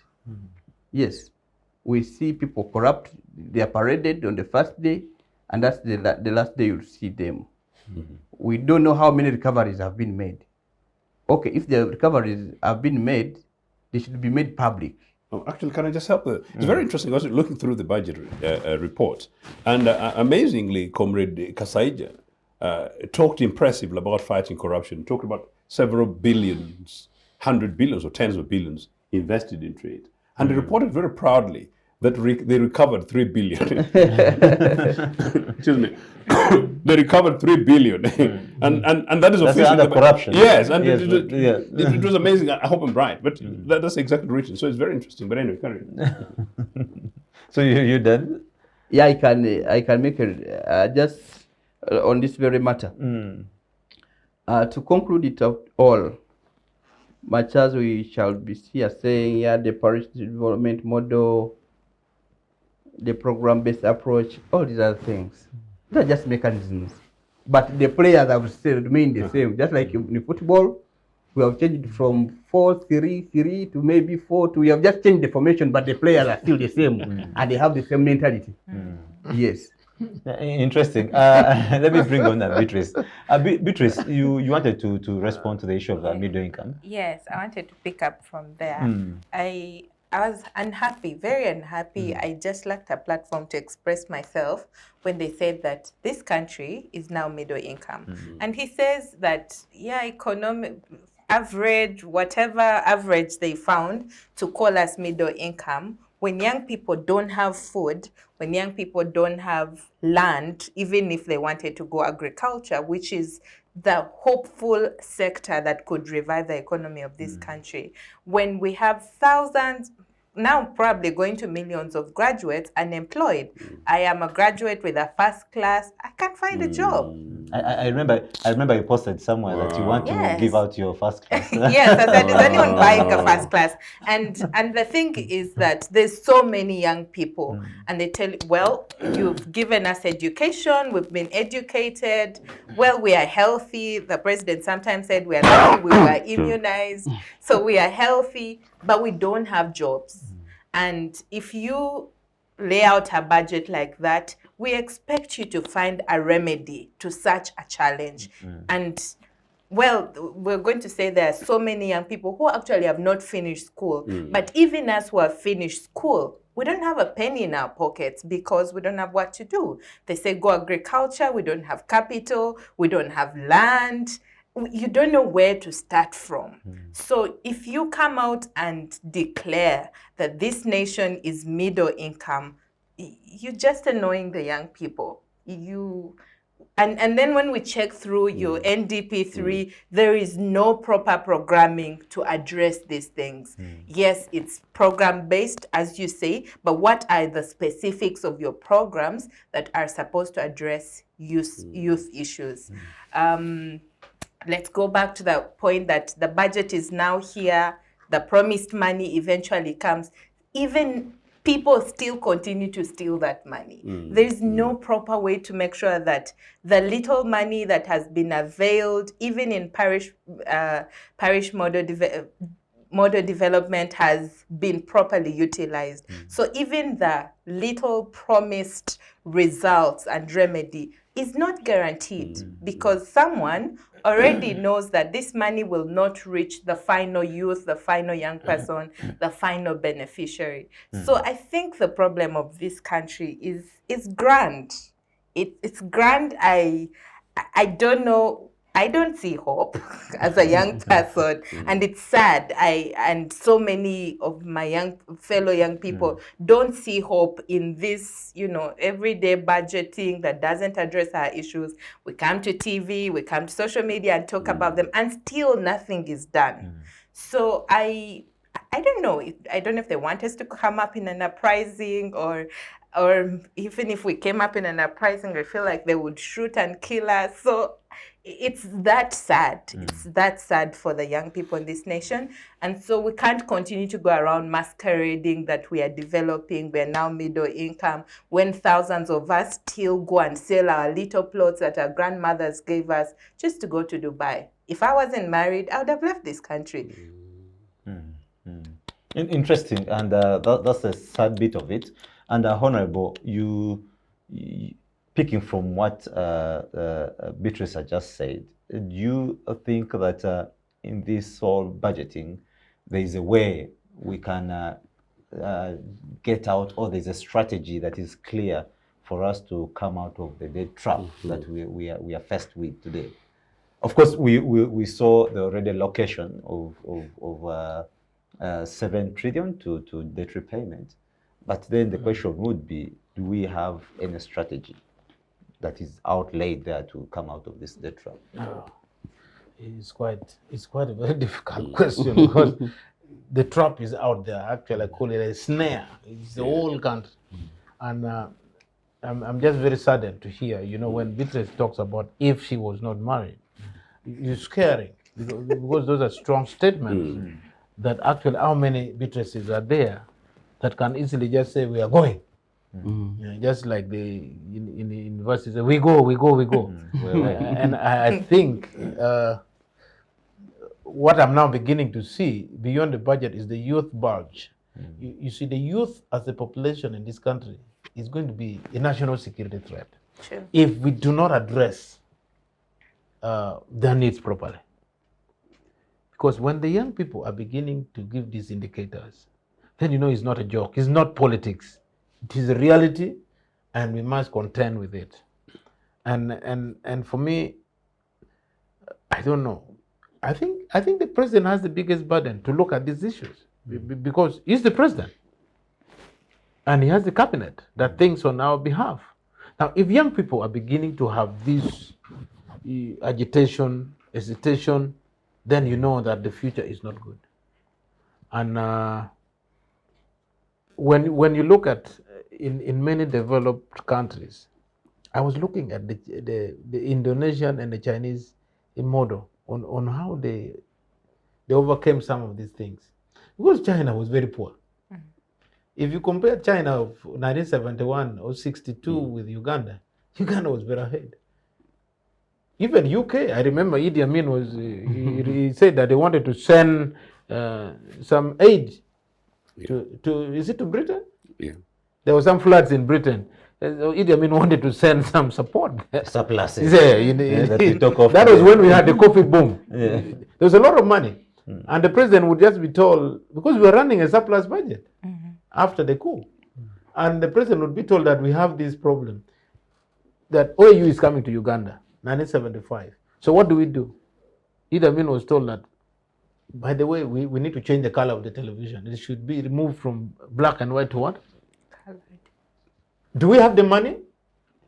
Yes, we see people corrupt, they are paraded on the first day, and that's the last day you'll see them. We don't know how many recoveries have been made. Okay, if the recoveries have been made, they should be made public. Oh, actually, can I just help? It's very interesting. I was looking through the budget report, and amazingly, Comrade Kasaija talked impressively about fighting corruption, talked about several billions, 100 billions or tens of billions invested in trade. And they reported very proudly that they recovered 3 billion. Excuse me. They recovered 3 billion. and that is officially under corruption. Yes, and yes, it was amazing. I hope I'm right, but that's exactly written. So it's very interesting. But anyway, carry on. So you done? Yeah, I can make it just on this very matter. To conclude it all, much as we shall be here saying, yeah, the parish development model, the program-based approach, all these other things, they're just mechanisms. But the players have still remained the same. Just like in football, we have changed from 4-3-3 to maybe 4-2. We have just changed the formation, but the players are still the same, and they have the same mentality. Yes. Interesting. Let me bring on Beatrice. Beatrice, you wanted to respond to the issue of middle income. Yes, I wanted to pick up from there. I was unhappy, very unhappy. I just lacked a platform to express myself when they said that this country is now middle income. And he says that, yeah, economic average, whatever average they found to call us middle income, when young people don't have food, when young people don't have land, even if they wanted to go agriculture, which is the hopeful sector that could revive the economy of this country, when we have thousands, now probably going to millions of graduates unemployed. I am a graduate with a first class. I can't find a job. I remember you posted somewhere that you want to give out your first class. Yes, I said, is anyone buying a first class? And the thing is that there's so many young people, and they tell you, well, you've given us education, we've been educated, well, we are healthy. The president sometimes said we are lucky, we were immunized, so we are healthy, but we don't have jobs. And if you lay out a budget like that, we expect you to find a remedy to such a challenge. And well, we're going to say there are so many young people who actually have not finished school. But even us who have finished school, we don't have a penny in our pockets because we don't have what to do. They say go agriculture, we don't have capital, we don't have land. You don't know where to start from. So if you come out and declare that this nation is middle income, you're just annoying the young people. And then when we check through your NDP3, there is no proper programming to address these things. Yes, it's program-based, as you say, but what are the specifics of your programs that are supposed to address youth issues? Let's go back to the point that the budget is now here, the promised money eventually comes. Even people still continue to steal that money. There's no proper way to make sure that the little money that has been availed, even in parish model development, has been properly utilized. So even the little promised results and remedy is not guaranteed because someone already knows that this money will not reach the final youth, the final young person, the final beneficiary. So I think the problem of this country is grand. It's grand. I don't know. I don't see hope as a young person, and it's sad. And so many of my fellow young people don't see hope in this, everyday budgeting that doesn't address our issues. We come to TV, we come to social media and talk about them, and still nothing is done. So I don't know. I don't know if they want us to come up in an uprising or even if we came up in an uprising, I feel like they would shoot and kill us. So it's that sad. It's that sad for the young people in this nation. And so we can't continue to go around masquerading that we are developing, we are now middle income, when thousands of us still go and sell our little plots that our grandmothers gave us just to go to Dubai. If I wasn't married, I would have left this country. Interesting, and that's a sad bit of it. And Honourable, you picking from what Beatrice had just said, do you think that in this whole budgeting, there is a way we can get out, or there's a strategy that is clear for us to come out of the debt trap that we are faced with today? Of course, we saw the already allocation of 7 trillion to debt repayment. But then the question would be, do we have any strategy that is outlaid there to come out of this debt trap? It's quite a very difficult question because the trap is out there. Actually, I call it a snare. It's the whole country. And I'm just very saddened to hear, when Beatrice talks about if she was not married, it's scary because those are strong statements that actually how many Beatrices are there that can easily just say we are going. Just like in the universities, we go. And I think what I'm now beginning to see beyond the budget is the youth bulge. You see, the youth as a population in this country is going to be a national security threat. Sure. If we do not address their needs properly. Because when the young people are beginning to give these indicators, then it's not a joke. It's not politics. It is a reality, and we must contend with it. And for me, I don't know. I think the president has the biggest burden to look at these issues because he's the president, and he has the cabinet that thinks on our behalf. Now, if young people are beginning to have this agitation, hesitation, then you know that the future is not good. And when you look at in many developed countries, I was looking at the Indonesian and the Chinese model on how they overcame some of these things. Because China was very poor. If you compare China of 1971 or 62 with Uganda was very ahead. Even UK, I remember Idi Amin was, he said that they wanted to send some aid to is it to Britain? Yeah. There were some floods in Britain. So Idi Amin wanted to send some support. Surpluses. That was when we had the coffee boom. There was a lot of money. And the president would just be told, because we were running a surplus budget after the coup. And the president would be told that we have this problem, that OAU is coming to Uganda, 1975. So what do? Idi Amin was told that, by the way, we need to change the color of the television. It should be removed from black and white to what? Colored. Do we have the money?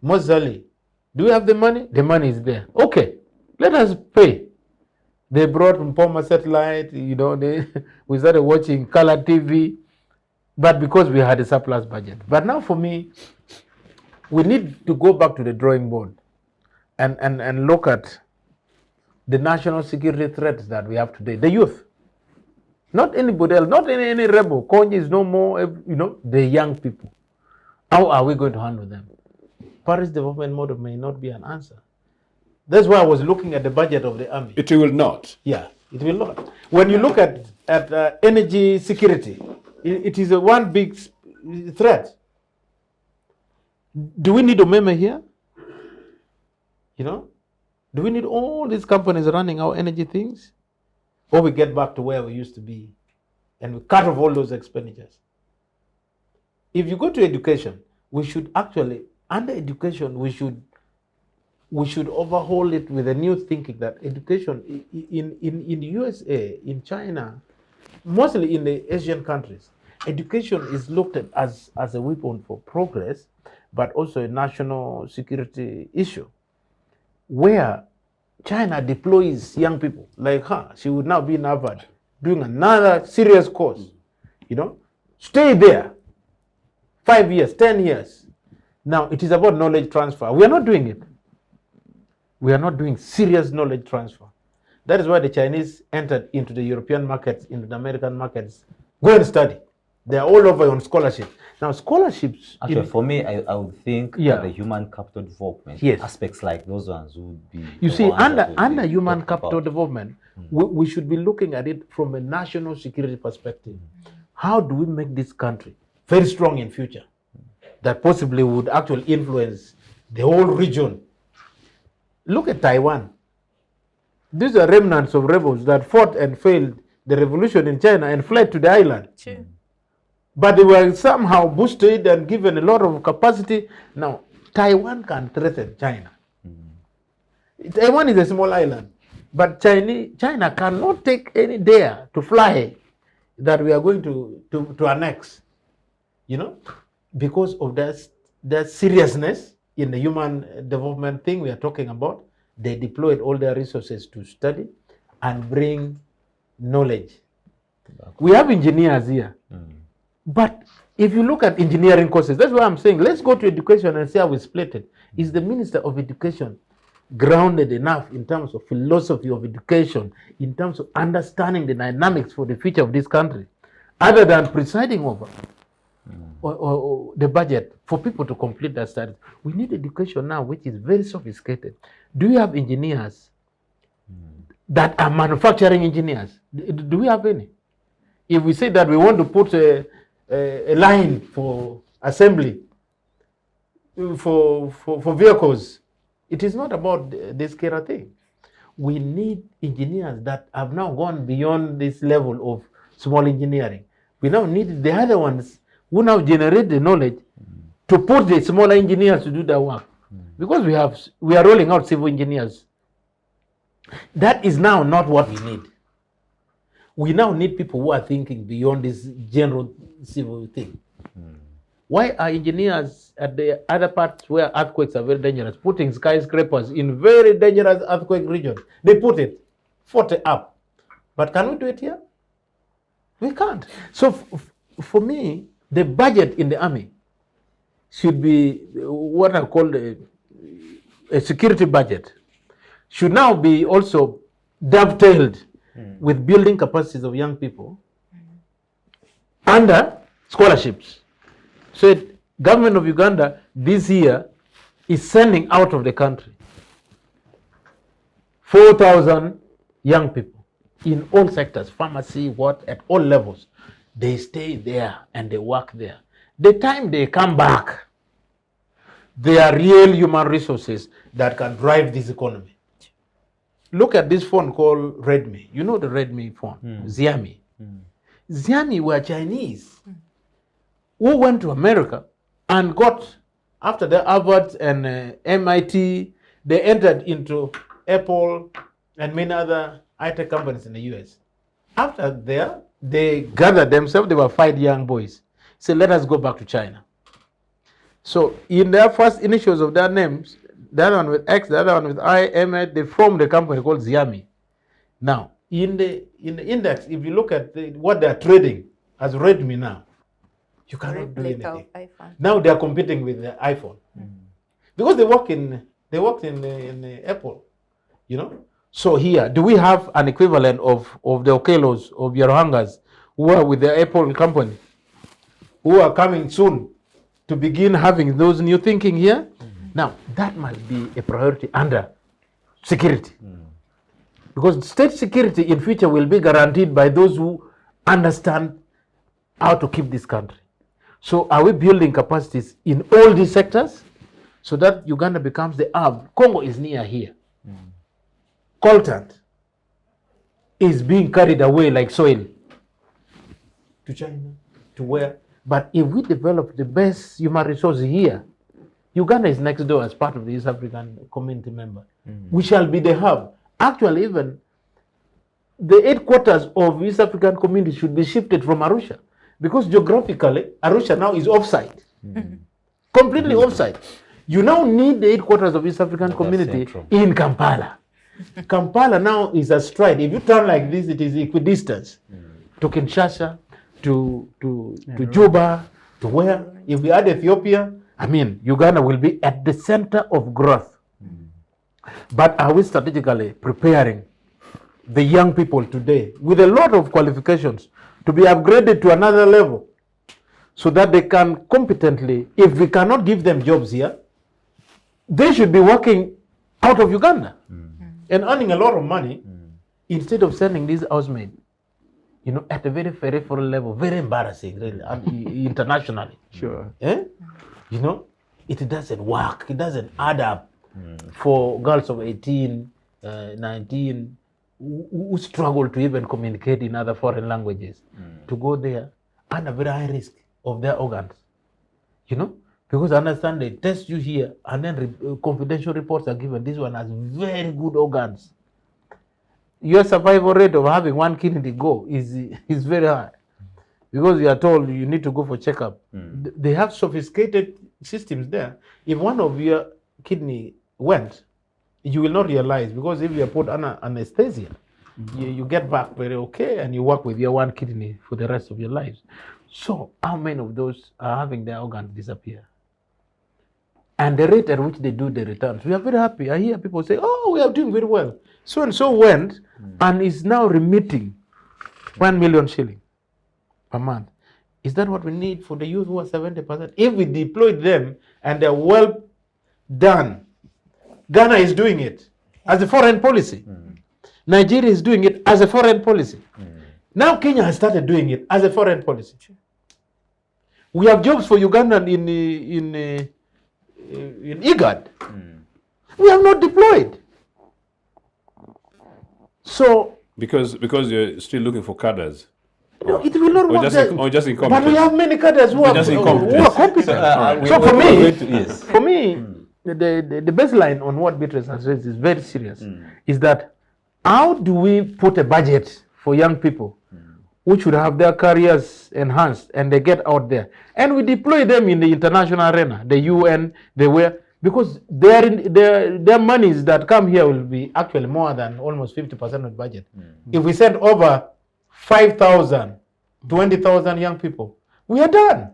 Mostly. Do we have the money? The money is there. Okay, let us pay. They brought Mpoma satellite, we started watching color TV, but because we had a surplus budget. But now for me, we need to go back to the drawing board and look at the national security threats that we have today. The youth. Not anybody else, not any rebel. Konji is no more, the young people. How are we going to handle them? Paris development model may not be an answer. That's why I was looking at the budget of the army. It will not. Yeah, it will not. When you look at energy security, it is one big threat. Do we need Omeme here? Do we need all these companies running our energy things? Or we get back to where we used to be and we cut off all those expenditures? If you go to education, we should actually, under education, we should overhaul it with a new thinking that education in the USA, in China, mostly in the Asian countries, education is looked at as a weapon for progress, but also a national security issue, where China deploys young people like her. She would now be in Harvard doing another serious course. Stay there 5 years, 10 years. Now it is about knowledge transfer. We are not doing it. We are not doing serious knowledge transfer. That is why the Chinese entered into the European markets, into the American markets. Go and study. They are all over on scholarship. Now scholarships. Actually, for me, I would think that the human capital development aspects like those ones would be. You see, under human capital development, we should be looking at it from a national security perspective. How do we make this country very strong in future, that possibly would actually influence the whole region? Look at Taiwan. These are remnants of rebels that fought and failed the revolution in China and fled to the island. True. But they were somehow boosted and given a lot of capacity. Now, Taiwan can threaten China. Taiwan is a small island, but China cannot take any dare to fly that we are going to annex, because of that seriousness in the human development thing we are talking about. They deployed all their resources to study and bring knowledge. We have engineers here. But if you look at engineering courses, that's why I'm saying let's go to education and see how we split it. Is the Minister of Education grounded enough in terms of philosophy of education, in terms of understanding the dynamics for the future of this country, other than presiding over or the budget for people to complete their studies? We need education now which is very sophisticated. Do you have engineers that are manufacturing engineers? Do we have any? If we say that we want to put a line for assembly for vehicles, it is not about this kind of thing. We need engineers that have now gone beyond this level of small engineering. We now need the other ones who now generate the knowledge to put the smaller engineers to do their work. Because we are rolling out civil engineers. That is now not what we need. We now need people who are thinking beyond this general civil thing. Why are engineers at the other parts where earthquakes are very dangerous putting skyscrapers in very dangerous earthquake regions? They put it 40 up. But can we do it here? We can't. So for me, the budget in the army should be what I call a security budget. Should now be also dovetailed with building capacities of young people under scholarships. So government of Uganda this year is sending out of the country 4,000 young people in all sectors, pharmacy, at all levels. They stay there and they work there. The time they come back, they are real human resources that can drive this economy. Look at this phone called Redmi. You know the Redmi phone, Xiaomi. Xiaomi were Chinese who went to America and got, after the Harvard and MIT, they entered into Apple and many other high-tech companies in the US. After there, they gathered themselves, they were 5 young boys. Said, let us go back to China. So in their first initials of their names, the other one with X, the other one with I, M, they formed a company called Xiaomi. Now, in the index, if you look at what they're trading as Redmi now, you cannot do anything. Now they are competing with the iPhone. Because they work in Apple, So here, do we have an equivalent of the Okelos, of Yarohangas who are with the Apple company, who are coming soon to begin having those new thinking here. Now, that must be a priority under security. Because state security in future will be guaranteed by those who understand how to keep this country. So are we building capacities in all these sectors so that Uganda becomes the hub? Congo is near here. Coltan is being carried away like soil to China, to where? But if we develop the best human resources here, Uganda is next door as part of the East African community member. We shall be the hub. Actually, even the headquarters of East African community should be shifted from Arusha, because geographically, Arusha now is offside, completely offside. You now need the headquarters of East African community in Kampala. Kampala now is a stride. If you turn like this, it is equidistance to Kinshasa, to Juba, to where? If we add Ethiopia, I mean, Uganda will be at the center of growth. But are we strategically preparing the young people today with a lot of qualifications to be upgraded to another level so that they can competently, if we cannot give them jobs here, they should be working out of Uganda and earning a lot of money instead of sending these housemaids, you know, at a very peripheral level, very embarrassing, really, internationally. Sure. You know, it doesn't work. It doesn't add up for girls of 18, 19, who struggle to even communicate in other foreign languages, to go there under very high risk of their organs. You know, because I understand they test you here and then confidential reports are given. This one has very good organs. Your survival rate of having one kidney go is very high, because you are told you need to go for checkup. They have sophisticated systems there. If one of your kidney went, you will not realize, because if you are put under anesthesia, you get back very okay and you work with your one kidney for the rest of your lives. So how many of those are having their organs disappear? And the rate at which they do the returns, we are very happy. I hear people say, oh, we are doing very well. So and so went and is now remitting 1 million shilling per month. Is that what we need for the youth who are 70%? If we deploy them and they're well done, Ghana is doing it as a foreign policy. Nigeria is doing it as a foreign policy. Now Kenya has started doing it as a foreign policy. We have jobs for Uganda in IGAD. We have not deployed. So because you're still looking for cadres. no, it will not work. Or just But incompetent. we have many cadres who are competent. For me, the baseline on what Beatrice has raised is very serious. Is that how do we put a budget for young people who should have their careers enhanced and they get out there, and we deploy them in the international arena, the UN, because their monies that come here will be actually more than almost 50% of the budget. If we send over 5,000, 20,000 young people, we are done.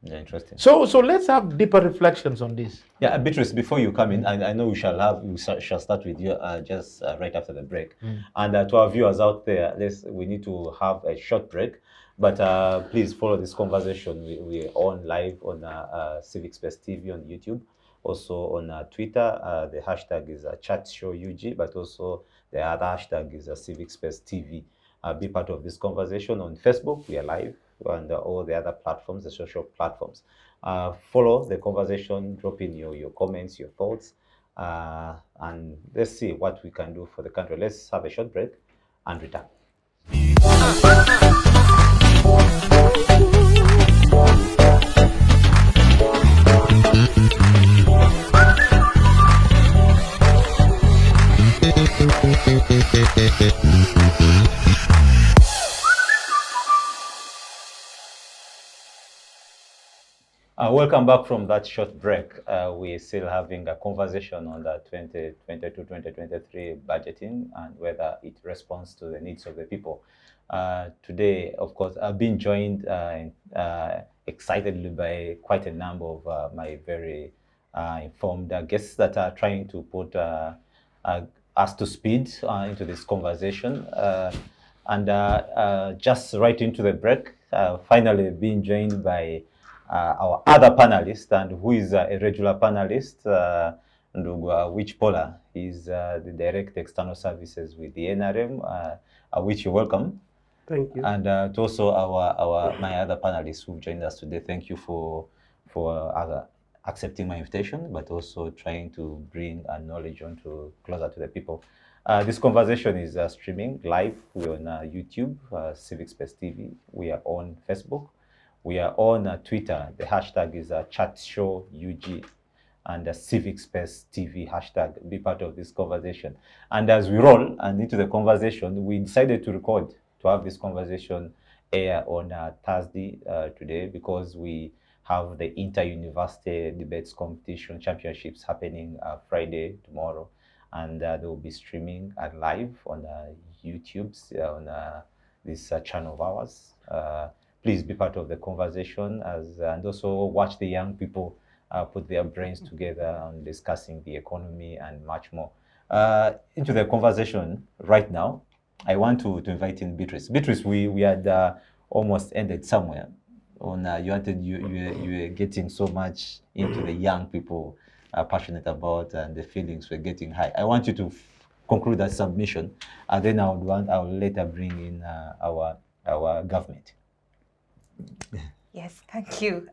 Yeah, interesting. So let's have deeper reflections on this. Yeah, Beatrice, before you come in, I know we shall start with you just right after the break. And to our viewers out there, we need to have a short break. But please follow this conversation. We're on live on Civic Space TV on YouTube, also on Twitter. The hashtag is ChatShowUG, but also the other hashtag is Civic Space TV. Be part of this conversation on Facebook. We are live on all the other platforms, the social platforms. Follow the conversation, drop in your comments, your thoughts, and let's see what we can do for the country. Let's have a short break and return. Welcome back from that short break. We're still having a conversation on the 2022-2023 budgeting and whether it responds to the needs of the people. Today, of course, I've been joined excitedly by quite a number of my very informed guests that are trying to put us to speed into this conversation. And just right into the break, finally being joined by our other panelist, and who is a regular panelist, Awich Pollar. He's the Direct External Services with the NRM. Awich, you're welcome. Thank you. And to also my other panelists who joined us today, thank you for accepting my invitation, but also trying to bring knowledge closer to the people. This conversation is streaming live. We're on YouTube, Civic Space TV. We are on Facebook. We are on Twitter. The hashtag is ChatShowUG, and Civic Space TV hashtag. Be part of this conversation. And as we roll and into the conversation, we decided to record, to have this conversation air on Thursday today, because we have the inter-university debates competition championships happening Friday, tomorrow. And they will be streaming live on YouTube, on this channel of ours. Please be part of the conversation, and also watch the young people put their brains together on discussing the economy and much more. Into the conversation right now, I want to invite in Beatrice. Beatrice, we had almost ended somewhere on you were getting so much into the young people are passionate about, and the feelings were getting high. I want you to conclude that submission, and then I will later bring in our government. Yes, thank you.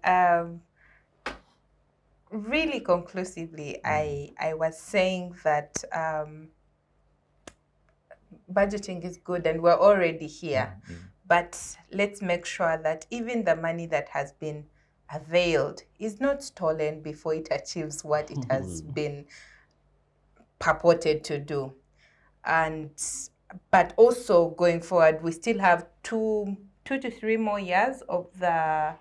Really conclusively, I was saying that budgeting is good and we're already here, but let's make sure that even the money that has been availed is not stolen before it achieves what it has been purported to do. But also going forward, we still have two to 3 more years of the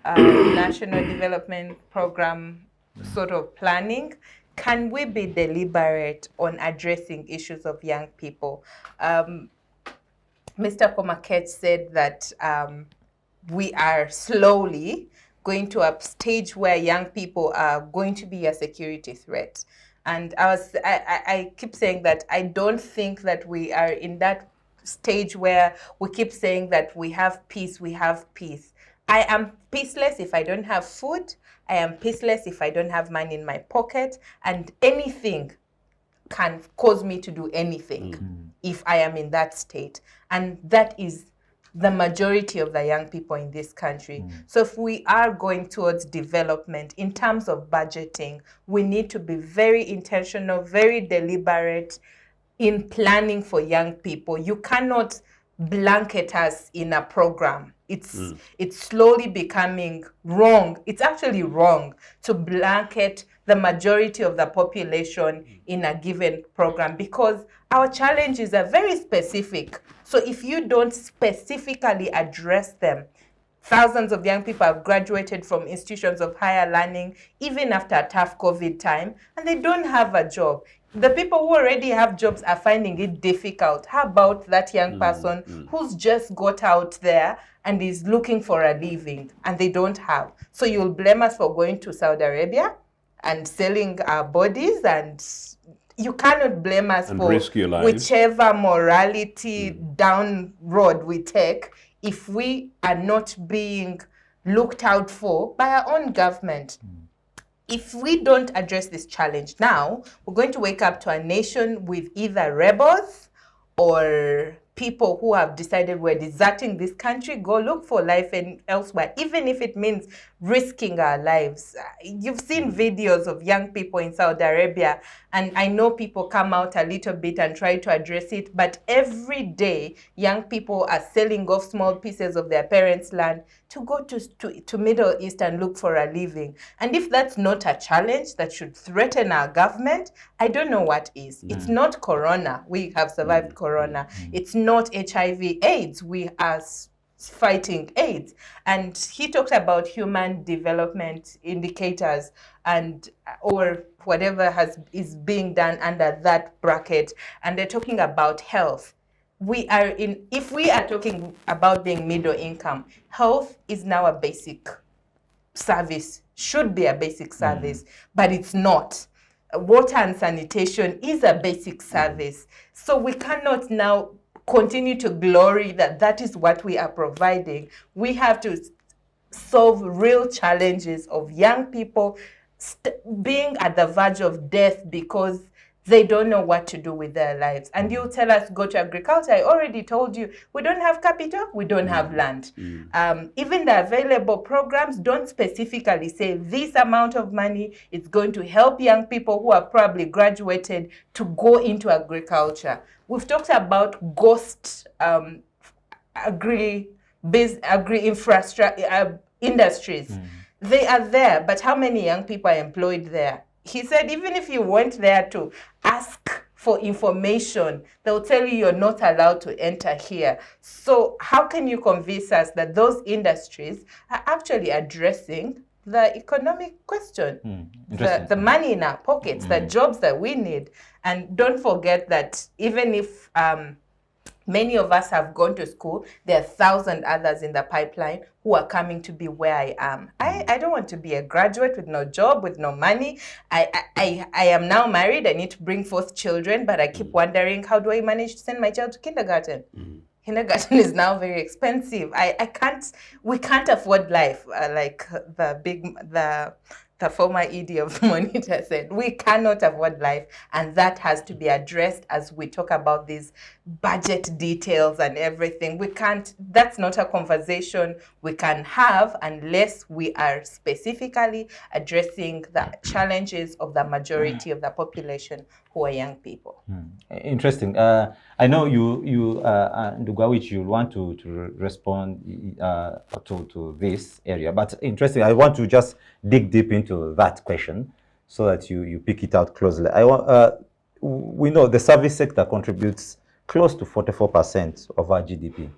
National Development Program sort of planning. Can we be deliberate on addressing issues of young people? Mr. Komakech said that we are slowly going to a stage where young people are going to be a security threat. And I keep saying that I don't think that we are in that stage where we keep saying that we have peace, we have peace. I am peaceless if I don't have food. I am peaceless if I don't have money in my pocket. And anything can cause me to do anything if I am in that state. And that is the majority of the young people in this country. So if we are going towards development in terms of budgeting, we need to be very intentional, very deliberate in planning for young people. You cannot blanket us in a program. It's slowly becoming wrong. It's actually wrong to blanket the majority of the population in a given program, because our challenges are very specific. So if you don't specifically address them, thousands of young people have graduated from institutions of higher learning, even after a tough COVID time, and they don't have a job. The people who already have jobs are finding it difficult. How about that young person who's just got out there and is looking for a living and they don't have? So you'll blame us for going to Saudi Arabia and selling our bodies, and you cannot blame us And for risk your lives. whichever morality down road we take if we are not being looked out for by our own government. If we don't address this challenge now, we're going to wake up to a nation with either rebels or people who have decided we're deserting this country, go look for life elsewhere, even if it means risking our lives. You've seen videos of young people in Saudi Arabia, and I know people come out a little bit and try to address it, but every day young people are selling off small pieces of their parents' land to go to Middle East and look for a living. And if that's not a challenge that should threaten our government, I don't know what is. It's not Corona. We have survived Corona. It's not HIV AIDS. We are fighting AIDS. And he talked about human development indicators and or whatever is being done under that bracket. And they're talking about health. If we are talking about being middle income, health is now a basic service, should be a basic service, but it's not. Water and sanitation is a basic service. So we cannot now continue to glory that that is what we are providing. We have to solve real challenges of young people being at the verge of death because they don't know what to do with their lives. And you tell us, go to agriculture. I already told you, we don't have capital, we don't have land. Even the available programs don't specifically say this amount of money is going to help young people who are probably graduated to go into agriculture. We've talked about ghost agri-infrastructure industries. They are there, but how many young people are employed there? He said even if you went there to ask for information, they'll tell you you're not allowed to enter here. So how can you convince us that those industries are actually addressing the economic question, the money in our pockets, the jobs that we need? And don't forget that even if many of us have gone to school, there are 1,000 others in the pipeline who are coming to be where I am. I don't want to be a graduate with no job, with no money. I am now married. I need to bring forth children, but I keep wondering, how do I manage to send my child to kindergarten? Kindergarten is now very expensive. We can't afford life, like the former ED of Monitor said. We cannot afford life, and that has to be addressed as we talk about these budget details and everything. We can't, that's not a conversation we can have unless we are specifically addressing the challenges of the majority of the population who are young people. Interesting. I know you Awich, you want to respond to this area, but interesting. I want to just dig deep into that question so that you pick it out closely. We know the service sector contributes close to 44% of our GDP,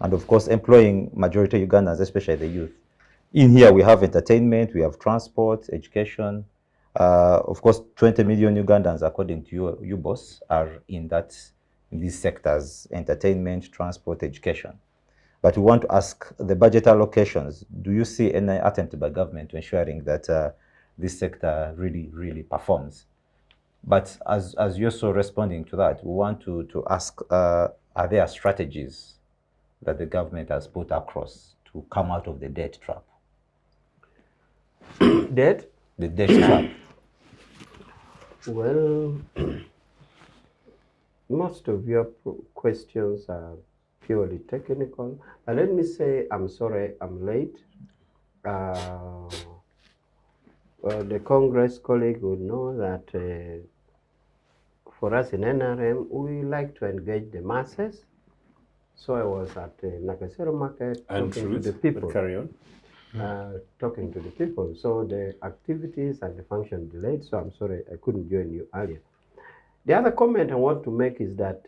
and of course, employing majority Ugandans, especially the youth. In here, we have entertainment, we have transport, education. Of course, 20 million Ugandans, according to you boss, are in these sectors: entertainment, transport, education. But we want to ask the budget allocations. Do you see any attempt by government to ensuring that this sector really performs? But as you're so responding to that, we want to ask: are there strategies that the government has put across to come out of the debt trap? Debt? The debt trap. Well, most of your questions are purely technical. But let me say, I'm sorry I'm late. Well, the Congress colleague would know that for us in NRM, we like to engage the masses. So I was at Nakasero Market And talking to the people. Carry on. Talking to the people. So the activities and the function delayed, so I'm sorry I couldn't join you earlier. The other comment I want to make is that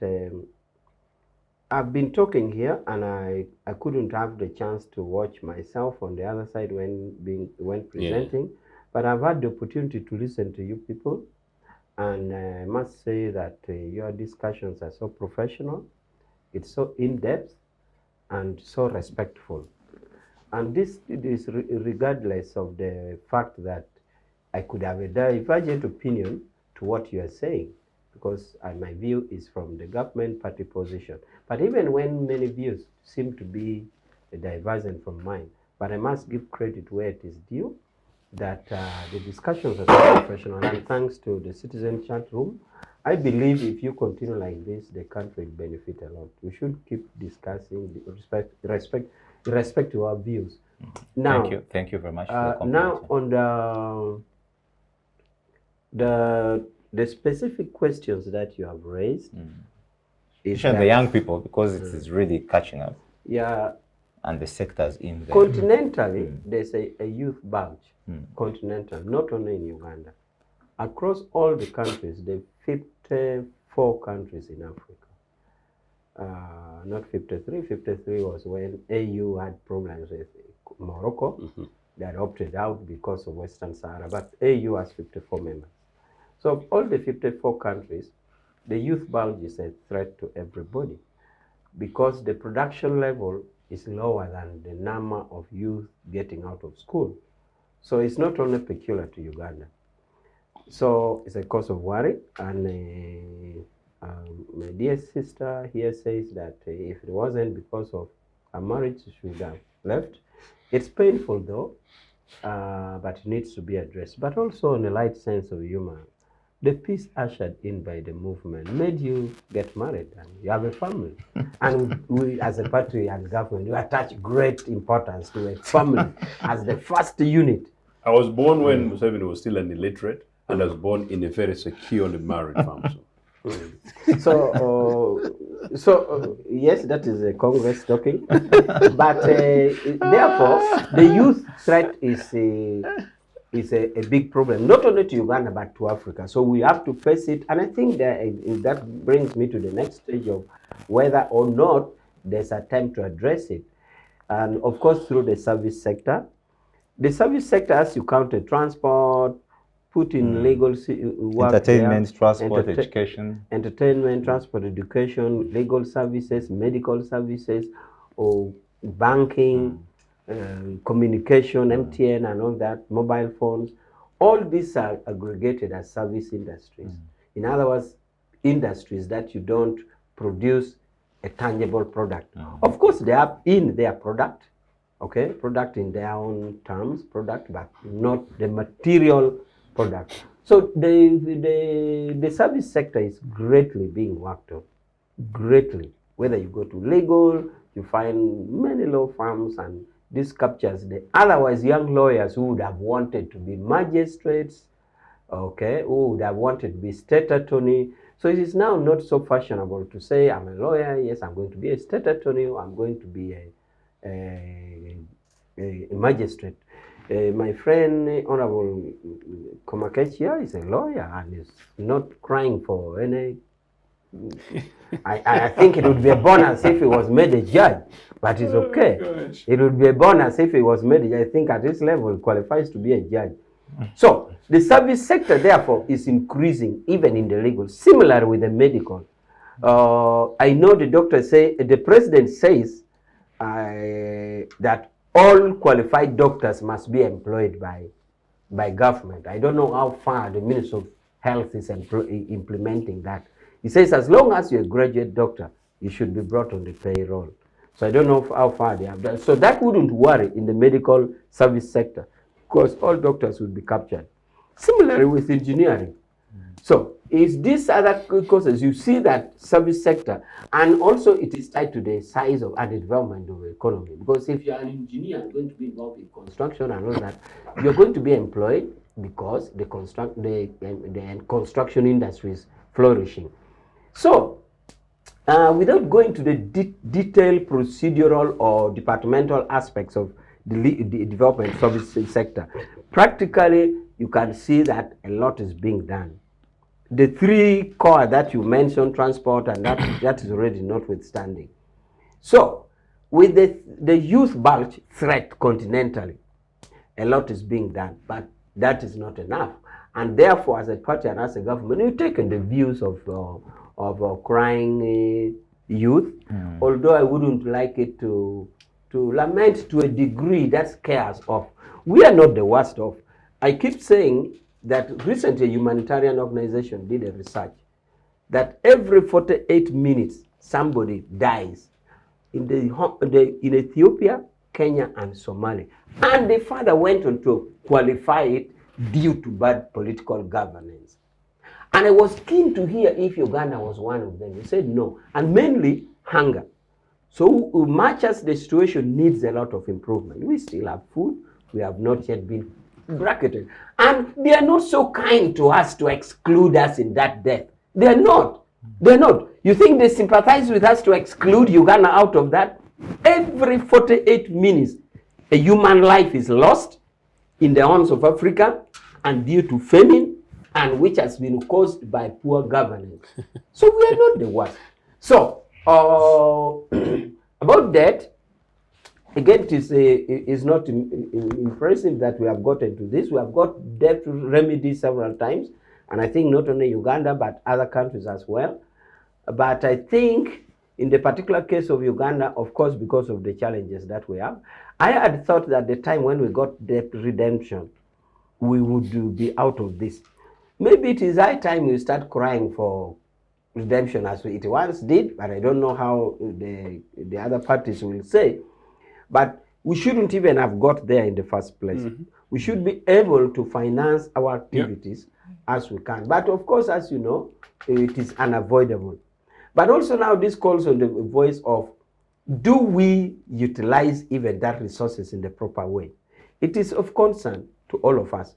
I've been talking here and I couldn't have the chance to watch myself on the other side when presenting, but I've had the opportunity to listen to you people, and I must say that your discussions are so professional, it's so in-depth and so respectful. And this is regardless of the fact that I could have a divergent opinion to what you are saying, because my view is from the government party position. But even when many views seem to be divergent from mine, but I must give credit where it is due, that the discussions are so professional, and thanks to the citizen chat room, I believe if you continue like this, the country will benefit a lot. We should keep discussing respect to our views. Now, thank you very much. For now on the specific questions that you have raised, especially the young people, because it is really catching up. Yeah. And the sectors in there. Continentally, there's a youth bulge. Continental, not only in Uganda. Across all the countries, the 54 countries in Africa. Not 53. 53 was when AU had problems with Morocco. They had opted out because of Western Sahara, but AU has 54 members. So all the 54 countries, the youth bulge is a threat to everybody because the production level is lower than the number of youth getting out of school. So it's not only peculiar to Uganda. So it's a cause of worry, and my dear sister here says that if it wasn't because of a marriage, she should have left. It's painful though, but it needs to be addressed. But also in a light sense of humor, the peace ushered in by the movement made you get married and you have a family. And we, as a party and government, we attach great importance to a family as the first unit. I was born when Museveni was still an illiterate, and I was born in a very securely married family. So yes, that is a Congress talking. But therefore, the youth threat is a big problem, not only to Uganda but to Africa. So we have to face it, and I think that brings me to the next stage of whether or not there's a time to address it, and of course through the service sector. The service sector, as you counted, transport, put in legal work Entertainment, there, transport, education. entertainment, transport, education, legal services, medical services, or banking, communication, MTN and all that, mobile phones. All these are aggregated as service industries. In other words, industries that you don't produce a tangible product. Of course, they are in their product, okay, product in their own terms, product, but not the material product. So the service sector is greatly being worked on, greatly. Whether you go to legal, you find many law firms, and this captures the otherwise young lawyers who would have wanted to be magistrates, okay, who would have wanted to be state attorney. So it is now not so fashionable to say, I'm a lawyer, yes, I'm going to be a state attorney, or I'm going to be a magistrate. My friend, Honourable Komakech here, is a lawyer and is not crying for any. I think it would be a bonus if he was made a judge, but it's okay. It would be a bonus if he was made a judge. I think at this level he qualifies to be a judge. So the service sector, therefore, is increasing even in the legal. Similar with the medical. I know the president says that all qualified doctors must be employed by government. I don't know how far the Minister of Health is implementing that. He says as long as you're a graduate doctor, you should be brought on the payroll. So I don't know how far they have done. So that wouldn't worry in the medical service sector, because all doctors would be captured. Similarly with engineering. So is this other causes, you see that service sector, and also it is tied to the size of and the development of the economy. Because if you're an engineer going to be involved in construction and all that, you're going to be employed because the construction industry is flourishing. So without going to the detailed procedural or departmental aspects of the development service sector, practically you can see that a lot is being done. The three core that you mentioned, transport, and that is already notwithstanding. So, with the youth bulge threat continentally, a lot is being done, but that is not enough. And therefore, as a party and as a government, you've taken the views of crying youth, although I wouldn't like it to lament to a degree that scares off. We are not the worst off. I keep saying that recently a humanitarian organization did a research that every 48 minutes somebody dies in Ethiopia, Kenya, and Somalia. And the father went on to qualify it due to bad political governance. And I was keen to hear if Uganda was one of them. He said no, and mainly hunger. So much as the situation needs a lot of improvement, we still have food, we have not yet been bracketed. And they are not so kind to us to exclude us in that death. They are not. They're not. You think they sympathize with us to exclude Uganda out of that? Every 48 minutes, a human life is lost in the horns of Africa, and due to famine, and which has been caused by poor governance. So we are not the worst. So, about that, again, it is not impressive that we have gotten to this. We have got debt remedy several times, and I think not only Uganda, but other countries as well. But I think in the particular case of Uganda, of course, because of the challenges that we have, I had thought that the time when we got debt redemption, we would be out of this. Maybe it is high time we start crying for redemption as it once did, but I don't know how the other parties will say. But we shouldn't even have got there in the first place. We should be able to finance our activities as we can. But of course, as you know, it is unavoidable. But also now this calls on the voice of, do we utilize even that resources in the proper way? It is of concern to all of us.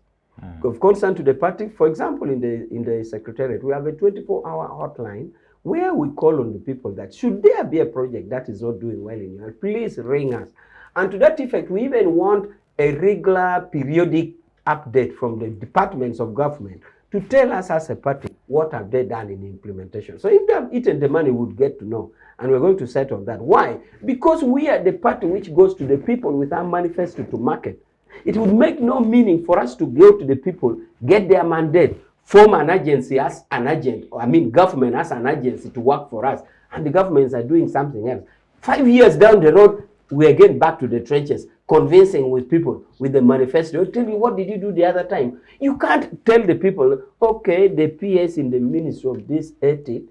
Of concern to the party. For example, in the Secretariat, we have a 24-hour hotline where we call on the people that should there be a project that is not doing well in your, please ring us. And to that effect, we even want a regular periodic update from the departments of government to tell us as a party what have they done in implementation. So if they have eaten the money, we would get to know. And we're going to set on that. Why? Because we are the party which goes to the people with our manifesto to market. It would make no meaning for us to go to the people, get their mandate, form an agency as an agent, or I mean government as an agency to work for us, and the governments are doing something else. 5 years down the road, we are getting back to the trenches, convincing with people with the manifesto. Tell me, what did you do the other time? You can't tell the people, okay, the PS in the Ministry of this ethic,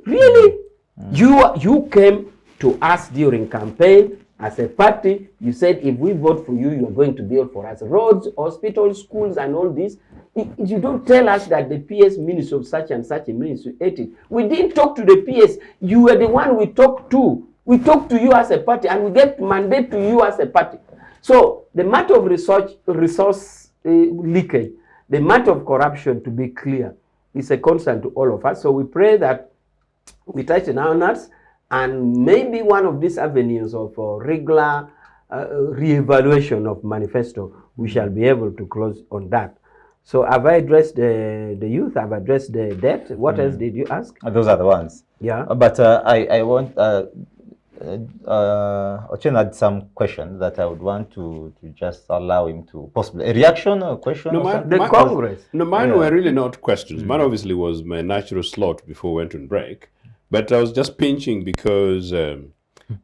really? You came to us during campaign as a party. You said if we vote for you, you are going to build for us roads, hospitals, schools, and all this. You don't tell us that the PS Ministry of such and such a ministry ethic. We didn't talk to the PS. You were the one we talked to. We talk to you as a party, and we get mandate to you as a party. So the matter of resource leakage, the matter of corruption, to be clear, is a concern to all of us. So we pray that we tighten our nuts, and maybe one of these avenues of regular re-evaluation of manifesto, we shall be able to close on that. So have I addressed the youth? I've addressed the debt. What else did you ask? Those are the ones. Yeah. But I want Ochieno had some questions that I would want to just allow him to possibly a reaction or a question. No, or mine, something? Congress. No, mine were really not questions. Mine obviously was my natural slot before we went on break. But I was just pinching because... no,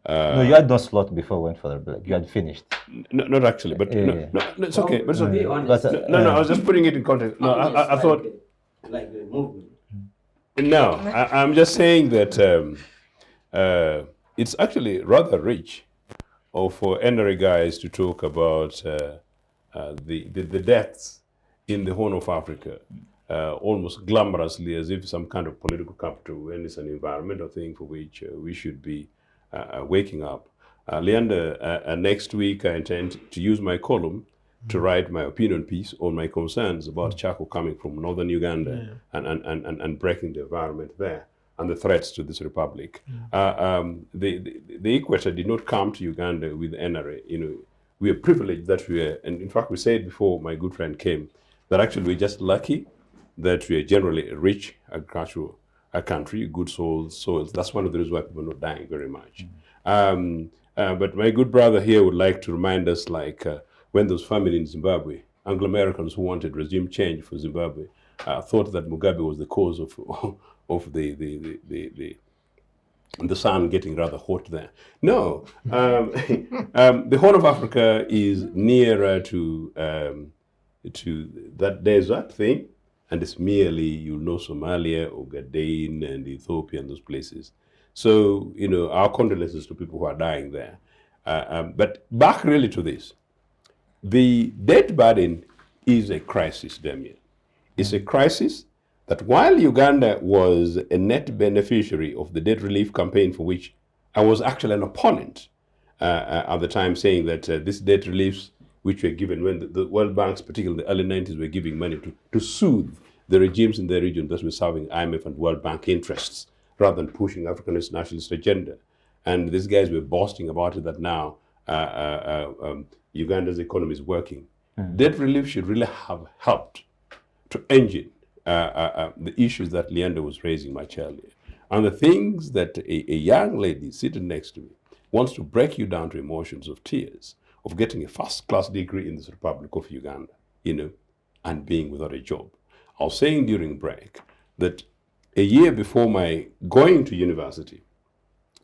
you had no slot before we went for the break. You had finished. No, not actually, but no, it's okay. But it's okay. Honest. No, I was just putting it in context. No, I thought... Like the movement. No, I'm just saying that it's actually rather rich for NRA guys to talk about the deaths in the Horn of Africa, almost glamorously as if some kind of political capital, when it's an environmental thing for which we should be waking up. Lyandro, next week I intend to use my column to write my opinion piece on my concerns about charcoal coming from northern Uganda and breaking the environment there and the threats to this republic. The Equator did not come to Uganda with NRA. You know, we are privileged that we are, and in fact we said before my good friend came, that actually we're just lucky that we are generally a rich agricultural country, good soils. That's one of the reasons why people are not dying very much. But my good brother here would like to remind us, like when those family in Zimbabwe, Anglo-Americans who wanted regime change for Zimbabwe, thought that Mugabe was the cause of the sun getting rather hot there. No, the Horn of Africa is nearer to that desert thing, and it's merely, you know, Somalia, Ogaden, and Ethiopia, and those places. So, you know, our condolences to people who are dying there. But back really to this. The debt burden is a crisis, Demiano. It's a crisis that while Uganda was a net beneficiary of the debt relief campaign, for which I was actually an opponent at the time, saying that this debt reliefs which were given when the World Banks, particularly in the early 90s, were giving money to soothe the regimes in the region that were serving IMF and World Bank interests, rather than pushing Africanist nationalist agenda. And these guys were boasting about it, that now Uganda's economy is working. Debt relief should really have helped to engine the issues that Lyandro was raising much earlier. And the things that a young lady sitting next to me wants to break you down to emotions of tears, of getting a first-class degree in this Republic of Uganda, you know, and being without a job. I was saying during break that a year before my going to university,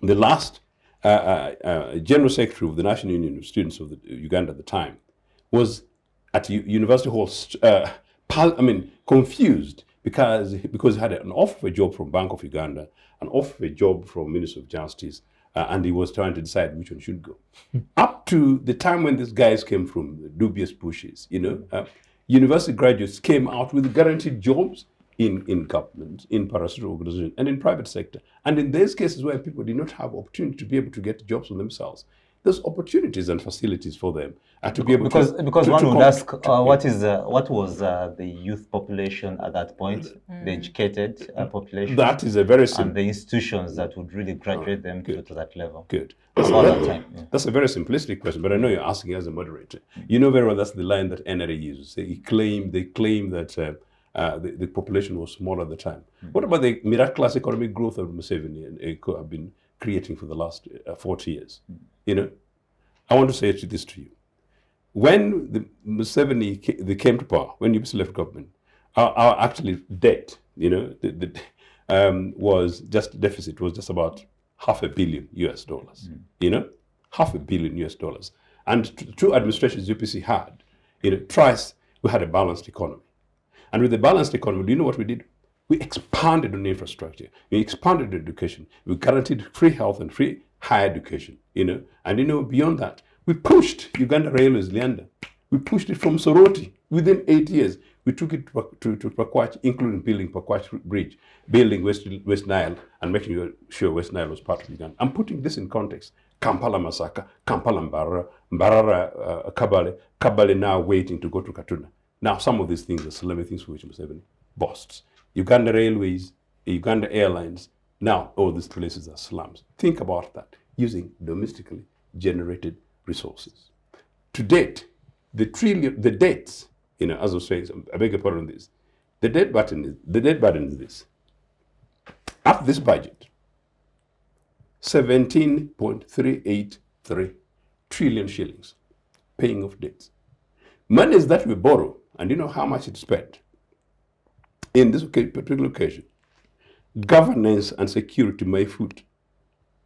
the last General Secretary of the National Union of Students of Uganda at the time was at University Hall, confused because he had an offer of a job from Bank of Uganda, an offer of a job from Ministry of Justice, and he was trying to decide which one should go. Up to the time when these guys came from the dubious bushes, university graduates came out with guaranteed jobs in government, in parasocial organizations, and in private sector. And in those cases where people did not have opportunity to be able to get jobs for themselves, there's opportunities and facilities for them to be able because one would ask, what was the youth population at that point, the educated population? That is a very simple. And the institutions that would really graduate them to that level. Good. That's a very simplistic question, but I know you're asking as a moderator. You know very well that's the line that NRA uses. They claim that the population was small at the time. What about the miraculous economic growth that Museveni and ECO have been creating for the last 40 years? I want to say this to you. When the Museveni they came to power, when UPC left government, our actually debt, was just deficit was just about $500 million US. $500 million US. And two administrations UPC had, twice we had a balanced economy. And with the balanced economy, do you know what we did? We expanded on infrastructure. We expanded education. We guaranteed free health and free higher education, And beyond that, we pushed Uganda Railways, Lyandro. We pushed it from Soroti. Within 8 years, we took it to Pakwach, including building Pakwach Bridge, building West Nile, and making sure West Nile was part of Uganda. I'm putting this in context. Kampala Masaka, Kampala Mbarara, Kabale now waiting to go to Katuna. Now, some of these things are salami things for which Museveni boasts. Uganda Railways, Uganda Airlines, now all these places are slums. Think about that, using domestically generated resources. To date, the debts, as I was saying, I beg your pardon on this, the debt burden is this. At this budget, 17.383 trillion shillings paying off debts. Monies that we borrow, and you know how much it's spent in this particular occasion. Governance and security may foot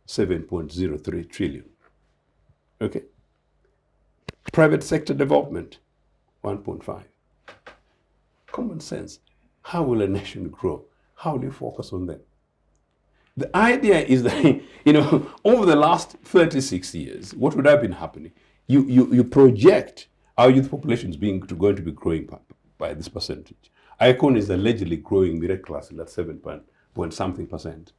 7.03 trillion. Okay. Private sector development, 1.5. Common sense. How will a nation grow? How do you focus on them? The idea is that, over the last 36 years, what would have been happening? You project our youth population is going to be growing by this percentage. Icon is allegedly growing miraculously at 7.something%.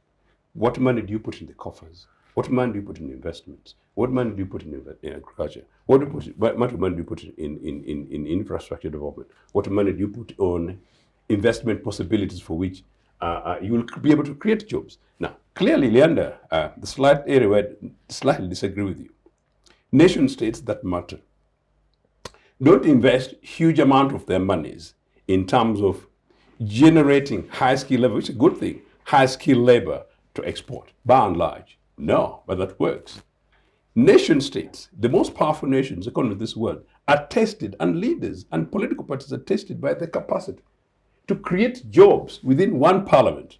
What money do you put in the coffers? What money do you put in investments? What money do you put in agriculture? What money do you put in infrastructure development? What money do you put on investment possibilities for which you will be able to create jobs? Now, clearly, Lyandro, the slight area where I slightly disagree with you. Nation states that matter don't invest huge amount of their monies in terms of generating high skill labor, which is a good thing, high skill labor to export, by and large. No, but that works. Nation states, the most powerful nations according to this world, are tested, and leaders and political parties are tested by their capacity to create jobs within one parliament.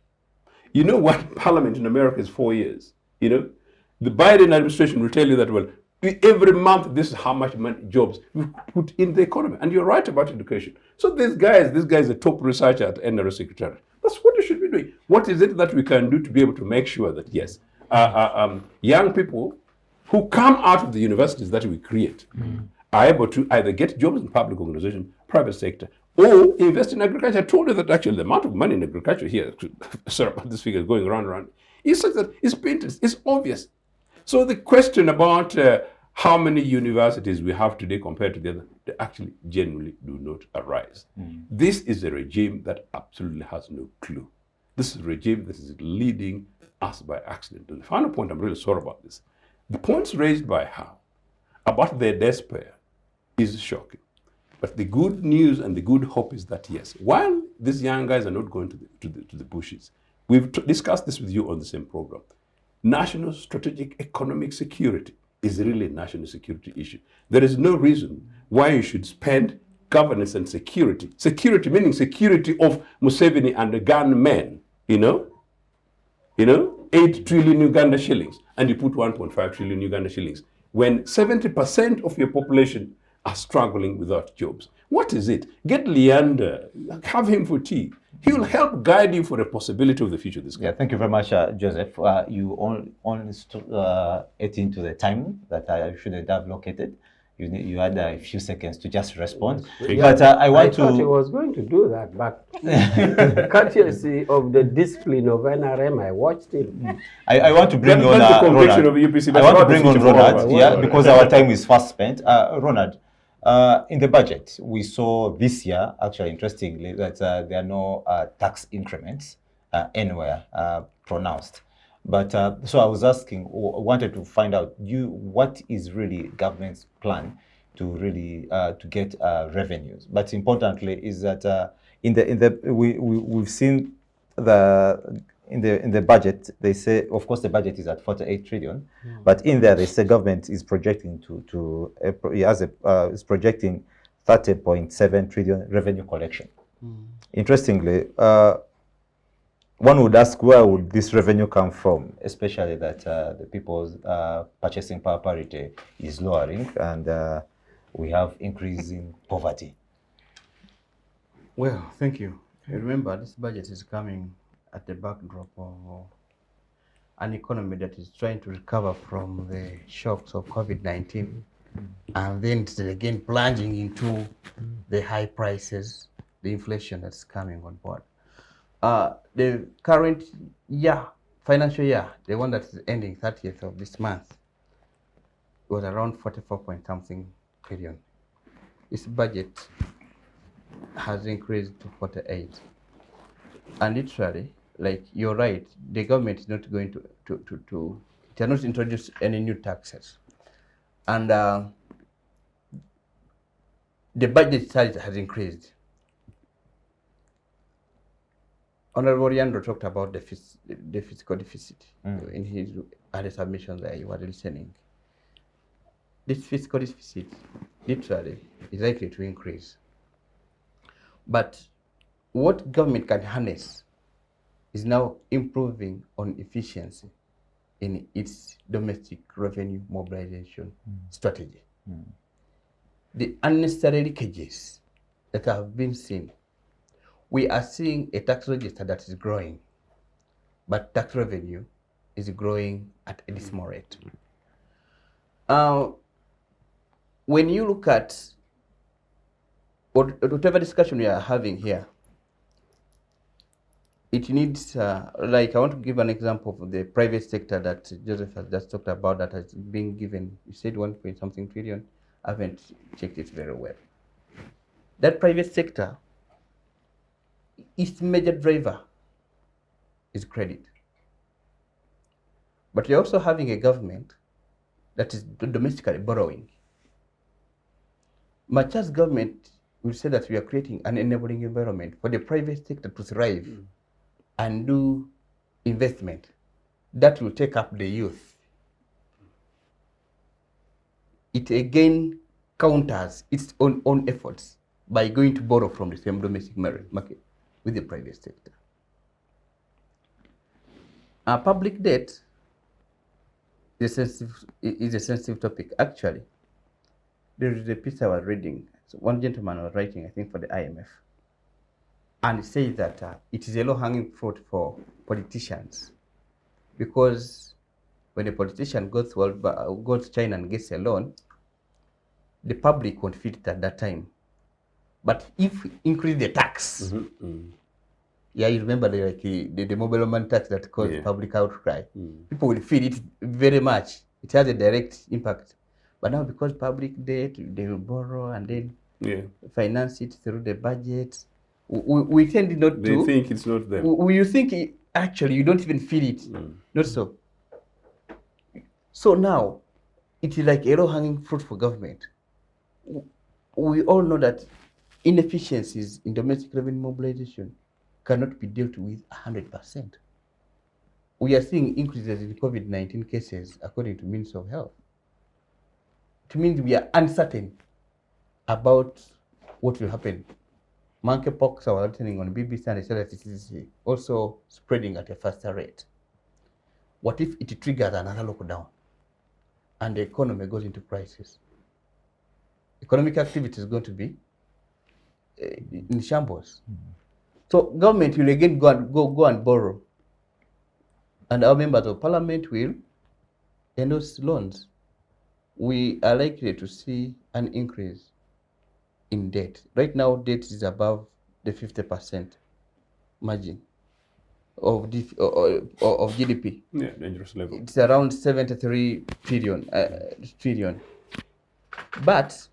One parliament in America is 4 years. The Biden administration will tell you that, well, every month, this is how much jobs we put in the economy. And you're right about education. So this guy is a top researcher at NRA Secretariat. That's what you should be doing. What is it that we can do to be able to make sure that, yes, young people who come out of the universities that we create are able to either get jobs in public organization, private sector, or invest in agriculture. I told you that actually the amount of money in agriculture here, sorry about this figure going around, is such that it's painted, it's obvious. So the question about how many universities we have today compared to the other, they actually genuinely do not arise. This is a regime that absolutely has no clue. This is a regime that is leading us by accident. And the final point, I'm really sorry about this. The points raised by her about their despair is shocking. But the good news and the good hope is that, yes, while these young guys are not going to the bushes, we've discussed this with you on the same program. National strategic economic security is really a national security issue. There is no reason why you should spend governance and security. Security meaning security of Museveni and the gunmen, 8 trillion Uganda shillings, and you put 1.5 trillion Uganda shillings, when 70% of your population are struggling without jobs. What is it? Get Lyandro, have him for tea. He will help guide you for the possibility of the future of this country. Yeah, thank you very much, Joseph. You only 18 to the time that I should have located. You had a few seconds to just respond. But I thought he was going to do that, but courtesy of the discipline of NRM, I watched him. I want to bring on That's the conviction Ronald. of UPC. I want to bring on Ronald, Ronald, yeah, because our time is fast spent. Ronald, in the budget, we saw this year, actually interestingly, that there are no tax increments anywhere pronounced. But so I was wanted to find out what is really government's plan to really to get revenues. But importantly, is that we've seen in the budget, they say, of course, the budget is at 48 trillion, but in there they say government is projecting is projecting 30.7 trillion revenue collection. Interestingly, one would ask, where would this revenue come from, especially that the people's purchasing power parity is lowering and we have increasing poverty? Well, thank you. Remember, this budget is coming at the backdrop of an economy that is trying to recover from the shocks of COVID-19, and then it's again plunging into the high prices, the inflation that's coming on board. The current year, financial year, the one that is ending 30th of this month, was around 44-point-something trillion. This budget has increased to 48. And literally, like you're right, the government is not going to it has not introduced any new taxes. And the budget size has increased. Honourable Lyandro talked about the fiscal deficit in his early submission there. You were listening. This fiscal deficit literally is likely to increase. But what government can harness is now improving on efficiency in its domestic revenue mobilization strategy. The unnecessary leakages that have been seen, we are seeing a tax register that is growing, but tax revenue is growing at a dismal rate. When you look at whatever discussion we are having here, it needs, like I want to give an example of the private sector that Joseph has just talked about that has been given, you said 1-point-something trillion, I haven't checked it very well. That private sector, its major driver is credit. But you're also having a government that is domestically borrowing. Much as government will say that we are creating an enabling environment for the private sector to thrive and do investment, that will take up the youth. It again counters its own efforts by going to borrow from the same domestic market with the private sector. Public debt is a sensitive topic. Actually, there is a piece I was reading. So one gentleman was writing, I think, for the IMF, and it says that it is a low-hanging fruit for politicians, because when a politician goes to China and gets a loan, the public won't fit it at that time. But if we increase the tax, yeah, you remember the mobile money tax that caused public outcry. People will feel it very much. It has a direct impact. But now, because public debt, they will borrow and then finance it through the budget. We tend not to. They think it's not them. You think actually you don't even feel it. Not so. So now, it is like a low-hanging fruit for government. We all know that inefficiencies in domestic revenue mobilization cannot be dealt with 100%. We are seeing increases in COVID-19 cases according to Ministry of Health. It means we are uncertain about what will happen. Monkeypox, I was listening on BBC, and they said that it is also spreading at a faster rate. What if it triggers another lockdown and the economy goes into crisis? Economic activity is going to be in shambles. So government will again go and borrow. And our members of parliament will endorse loans. We are likely to see an increase in debt. Right now, debt is above the 50% margin of GDP. Yeah, dangerous level. It's around 73 trillion. But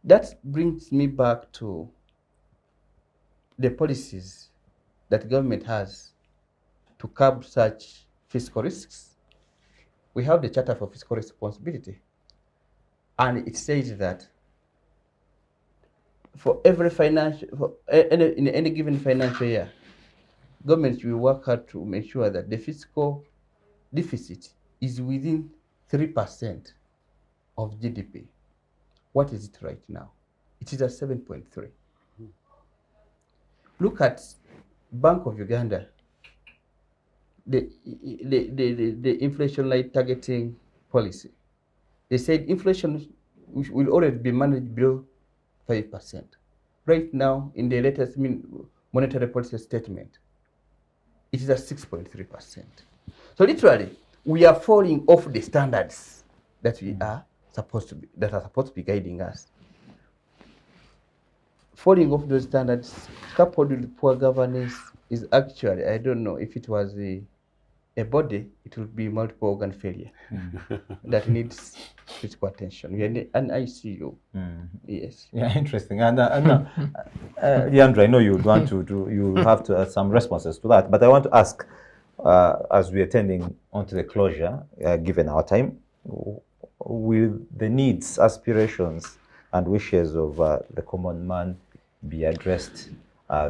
that brings me back to the policies that government has to curb such fiscal risks. We have the Charter for Fiscal Responsibility, and it says that for every in any given financial year, government will work hard to make sure that the fiscal deficit is within 3% of GDP. What is it right now? It is at 7.3. Look at Bank of Uganda, the inflation rate targeting policy. They said inflation will already be managed below 5%. Right now, in the latest monetary policy statement, it is at 6.3%. So literally, we are falling off the standards that are supposed to be guiding us. Falling off those standards, coupled with poor governance, is actually, I don't know if it was a body, it would be multiple organ failure that needs critical attention. We are an ICU. Yes. Yeah, interesting. And Lyandro, I know you would want to you have to add some responses to that, but I want to ask, as we are tending onto the closure, given our time, will the needs, aspirations, and wishes of the common man be addressed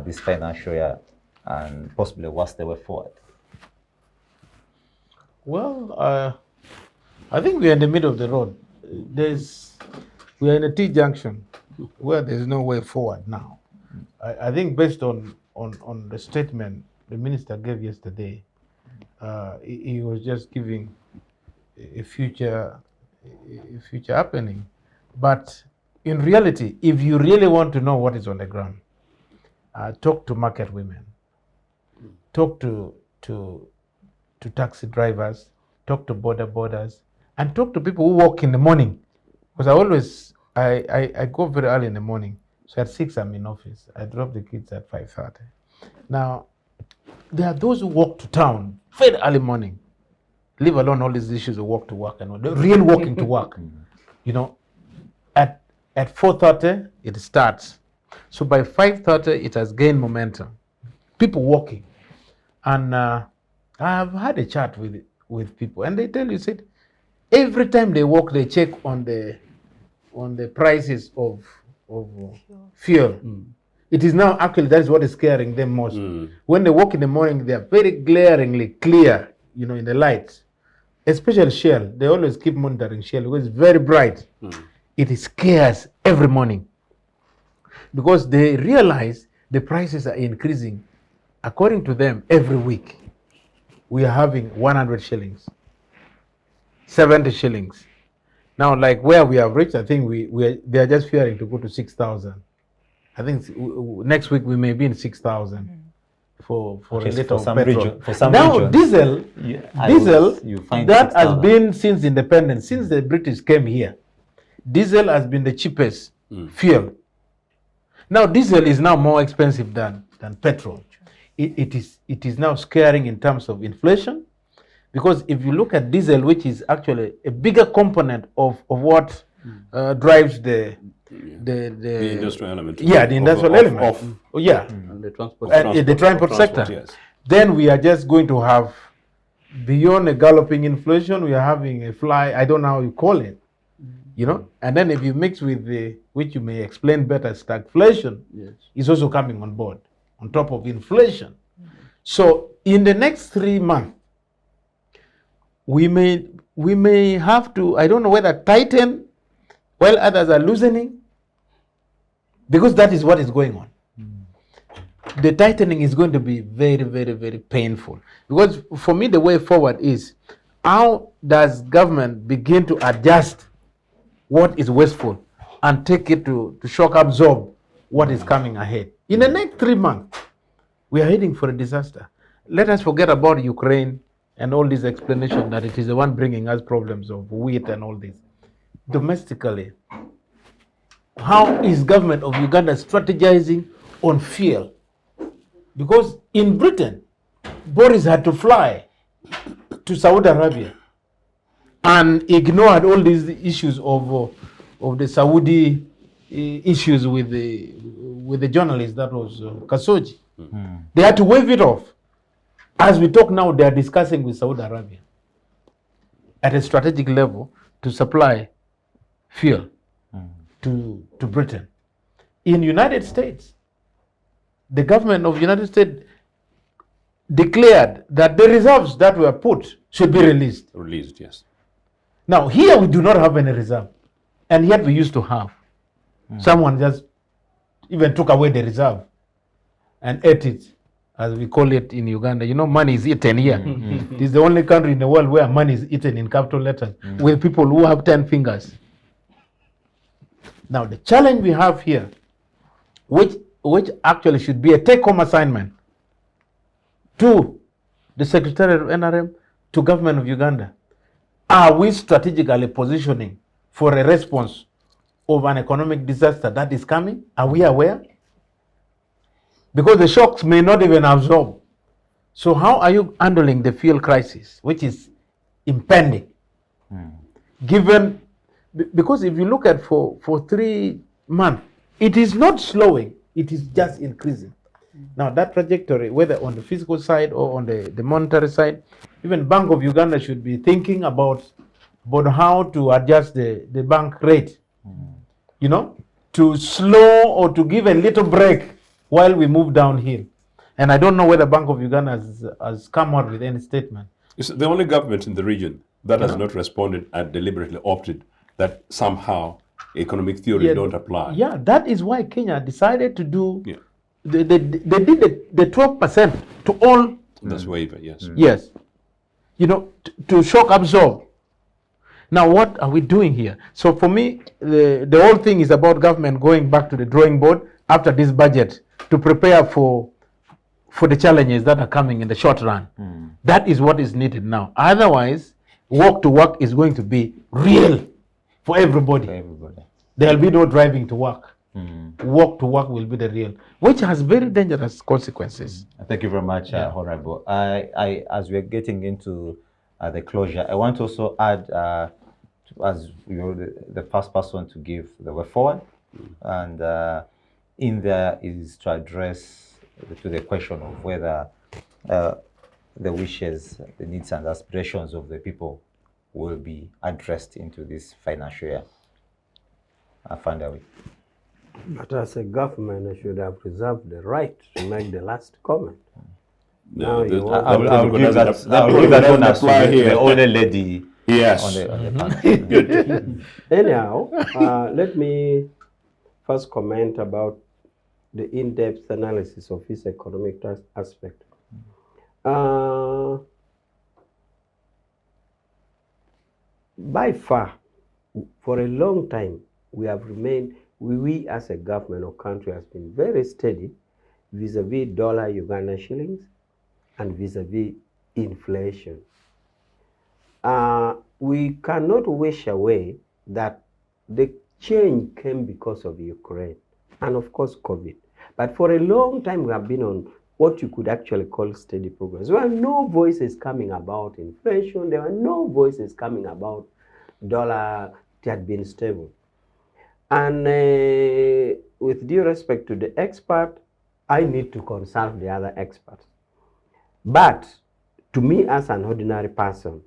this financial year, and possibly what's the way forward? Well, I think we are in the middle of the road. We are in a T-junction where there's no way forward now. I think based on the statement the minister gave yesterday, he was just giving a future happening. But in reality, if you really want to know what is on the ground, talk to market women, talk to taxi drivers, talk to borders, and talk to people who walk in the morning. Because I go very early in the morning. So at 6 I'm in office. I drop the kids at 5:30. Now, there are those who walk to town very early morning, leave alone all these issues of walk to work and all, the real walking to work. You know, at 4:30 it starts. So by 5:30 it has gained momentum. People walking. And I've had a chat with people, and they tell you, said, every time they walk, they check on the prices of fuel. It is now actually that is what is scaring them most. When they walk in the morning, they are very glaringly clear, you know, in the lights. Especially Shell, they always keep monitoring Shell because it's very bright. It scares every morning because they realize the prices are increasing. According to them, every week we are having 100 shillings, 70 shillings. Now, like where we have reached, I think they are just fearing to go to 6,000. I think next week we may be in 6,000 for a little for some petrol. region, for some now regions, diesel you find that 6,000. has been since independence, since the British came here. Diesel has been the cheapest fuel. Now diesel is now more expensive than petrol. It is now scaring in terms of inflation, because if you look at diesel, which is actually a bigger component of what drives the industrial element. Yeah, the industrial element. And the transport sector. Yes. Then we are just going to have, beyond a galloping inflation, we are having a fly, I don't know how you call it, you know. And then if you mix with which you may explain better, stagflation, is also coming on board, on top of inflation. So in the next 3 months, we may have to, I don't know whether tighten while others are loosening, because that is what is going on. The tightening is going to be very, very, very painful. Because for me, the way forward is, how does government begin to adjust what is wasteful and take it to shock absorb what is coming ahead. In the next 3 months, we are heading for a disaster. Let us forget about Ukraine and all this explanation that it is the one bringing us problems of wheat and all this. Domestically, how is government of Uganda strategizing on fuel? Because in Britain, Boris had to fly to Saudi Arabia and ignored all these issues of the Saudi issues with the journalist that was Khashoggi. They had to wave it off. As we talk now, they are discussing with Saudi Arabia at a strategic level to supply fuel to Britain. In United States, the government of United States declared that the reserves that were put should be released. Released, yes. Now, here we do not have any reserve, and yet we used to have. Someone just even took away the reserve and ate it, as we call it in Uganda. You know, money is eaten here. It is the only country in the world where money is eaten in capital letters, with people who have 10 fingers. Now, the challenge we have here, which actually should be a take-home assignment to the Secretariat of NRM, to government of Uganda, are we strategically positioning for a response of an economic disaster that is coming? Are we aware? Because the shocks may not even absorb. So how are you handling the fuel crisis, which is impending? Given, because if you look at for 3 months, it is not slowing, it is just increasing. Now that trajectory, whether on the fiscal side or on the monetary side, even Bank of Uganda should be thinking about how to adjust the bank rate, you know, to slow or to give a little break while we move downhill. And I don't know whether Bank of Uganda has come out with any statement. It's the only government in the region that has not responded and deliberately opted that somehow economic theory don't apply. Yeah, that is why Kenya decided to do, they did the 12% to all. That's waiver, yes. Yes. You know, to shock absorb. Now, what are we doing here? So for me, the whole thing is about government going back to the drawing board after this budget to prepare for the challenges that are coming in the short run. That is what is needed now. Otherwise, walk to work is going to be real for everybody. There will be no driving to work. Walk to work will be the real, which has very dangerous consequences. Thank you very much, Honourable. As we're getting into the closure, I want to also add, as you're the first person to give the way forward, and in there is to address to the question of whether the wishes, the needs and aspirations of the people will be addressed into this financial year. I find a way. But as a government, I should have reserved the right to make the last comment. No, I'll give that one as the older lady. Yes. On the panel. Anyhow, let me first comment about the in-depth analysis of his economic aspect. By far, for a long time, we have remained, we as a government or country has been very steady vis-a-vis dollar Uganda shillings and vis-a-vis inflation. We cannot wish away that the change came because of Ukraine and of course COVID. But for a long time we have been on what you could actually call steady progress. There were no voices coming about inflation, there were no voices coming about dollar, it had been stable. And with due respect to the expert, I need to consult the other experts. But to me as an ordinary person,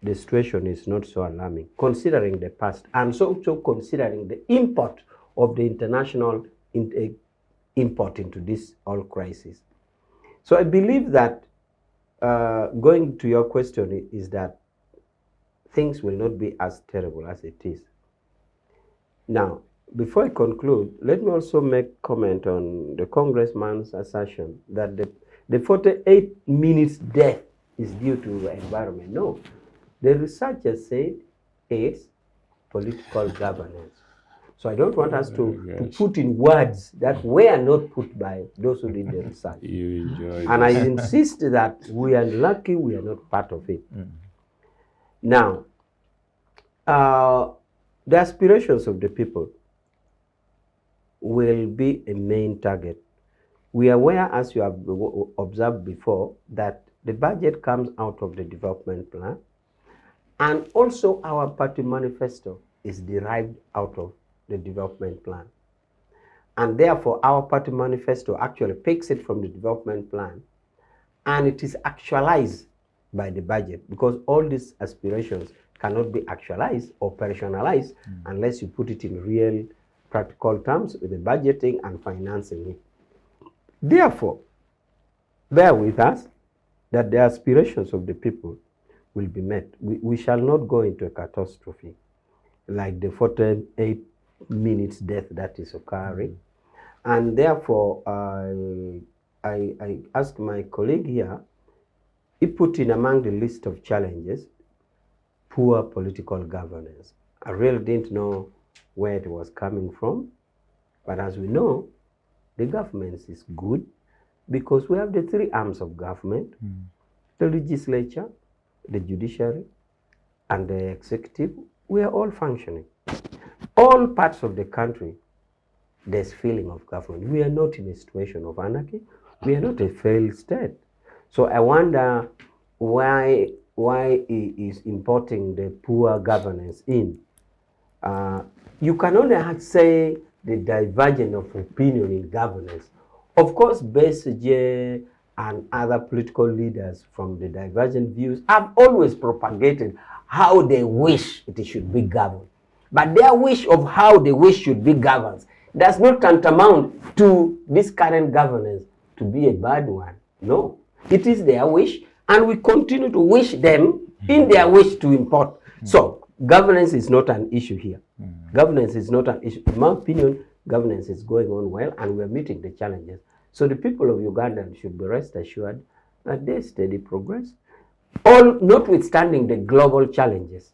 the situation is not so alarming, considering the past and so considering the import of the international import into this whole crisis. So I believe that going to your question is that things will not be as terrible as it is. Now, before I conclude, let me also make comment on the congressman's assertion that the 48 minutes death is due to environment. No, the researchers said it's political governance. So I don't want us to put in words that were not put by those who did the research. You enjoy And I insist that we are lucky we are not part of it. Now, the aspirations of the people will be a main target. We are aware, as you have observed before, that the budget comes out of the development plan, and also our party manifesto is derived out of the development plan. And therefore, our party manifesto actually picks it from the development plan, and it is actualized by the budget, because all these aspirations cannot be actualized or operationalized unless you put it in real practical terms with the budgeting and financing it. Therefore, bear with us that the aspirations of the people will be met. We shall not go into a catastrophe like the 48 minutes death that is occurring. And therefore, I ask my colleague here, he put in among the list of challenges, poor political governance. I really didn't know where it was coming from, but as we know, the government is good because we have the three arms of government, the legislature, the judiciary, and the executive. We are all functioning. All parts of the country, there's feeling of government. We are not in a situation of anarchy. We are not a failed state. So I wonder why he is importing the poor governance in. You can only say the divergence of opinion in governance. Of course, Besigye and other political leaders from the divergent views have always propagated how they wish it should be governed. But their wish of how they wish should be governed does not tantamount to this current governance to be a bad one. No, it is their wish, and we continue to wish them in their wish to import. So governance is not an issue here. Governance is not an issue. In my opinion, governance is going on well, and we're meeting the challenges. So the people of Uganda should be rest assured that there's steady progress, all notwithstanding the global challenges.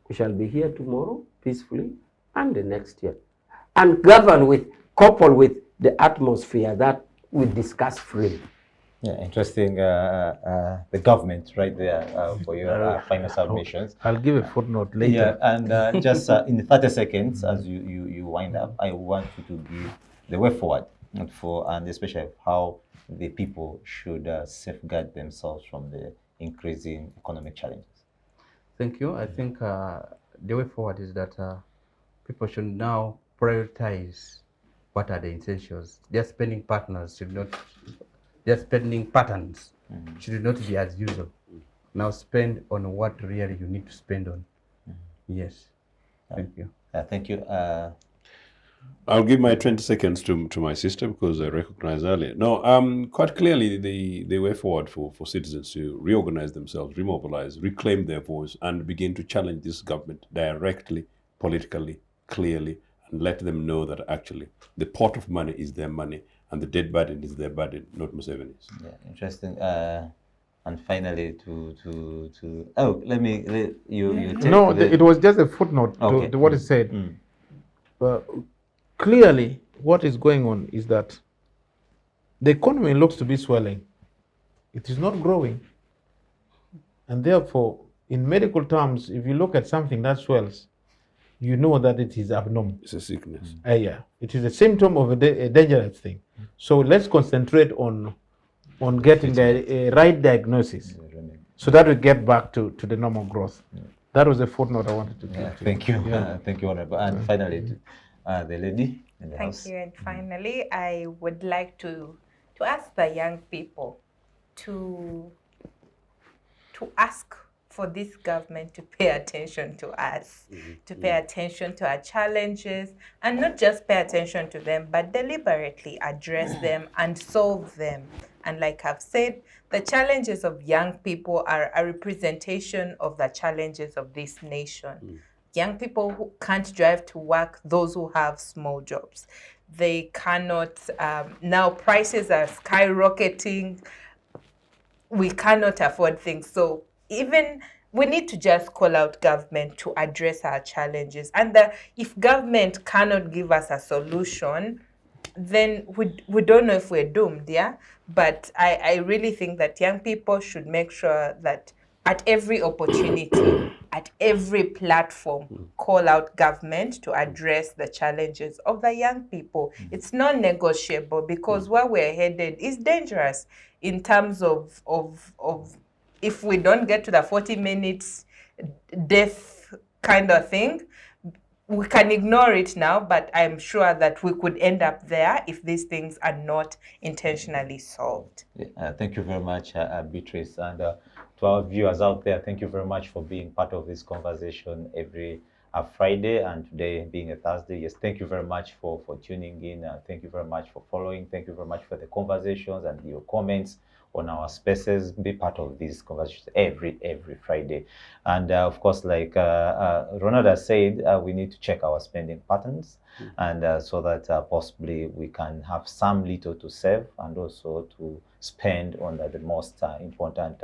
We shall be here tomorrow peacefully and the next year, and govern with, coupled with the atmosphere that we discuss freely. Yeah, interesting. The government right there for your final submissions. I'll give a footnote later. Yeah, and just in 30 seconds, as you wind up, I want you to give the way forward and especially how the people should safeguard themselves from the increasing economic challenges. Thank you. I think the way forward is that people should now prioritize what are the essentials. Their spending partners should not, their spending patterns should not be as usual. Now spend on what really you need to spend on. Yes. Thank you. Thank you. I'll give my 20 seconds to my sister because I recognized earlier. No, quite clearly the way forward for citizens to reorganize themselves, remobilize, reclaim their voice, and begin to challenge this government directly, politically, clearly, and let them know that actually the pot of money is their money and the dead burden is their burden, not Museveni's. Yeah, interesting. And finally, let you take No, it was just a footnote to what it said. Clearly, what is going on is that the economy looks to be swelling. It is not growing. And therefore, in medical terms, if you look at something that swells, you know that it is abnormal. It's a sickness. Yeah, it is a symptom of a dangerous thing. So let's concentrate on getting the right diagnosis so that we get back to the normal growth. That was a footnote I wanted to give. Thank you. Thank you, Honourable. And finally, the lady in the house. Thank you. And finally, I would like to ask the young people to ask for this government to pay attention to us, to pay attention to our challenges, and not just pay attention to them, but deliberately address them and solve them. And like I've said, the challenges of young people are a representation of the challenges of this nation. Young people who can't drive to work, those who have small jobs. They cannot, now prices are skyrocketing. We cannot afford things. So even we need to just call out government to address our challenges. And if government cannot give us a solution, then we don't know if we're doomed, yeah? But I really think that young people should make sure that at every opportunity, at every platform, call out government to address the challenges of the young people. It's non-negotiable, because where we're headed is dangerous in terms of if we don't get to the 40 minutes death kind of thing. We can ignore it now, but I'm sure that we could end up there if these things are not intentionally solved. Thank you very much, Beatrice. And to our viewers out there, thank you very much for being part of this conversation every Friday, and today being a Thursday. Yes, thank you very much for tuning in. Thank you very much for following. Thank you very much for the conversations and your comments on our spaces. Be part of these conversations every Friday. And of course, like Ronald has said, we need to check our spending patterns, and so that possibly we can have some little to save and also to spend on the most important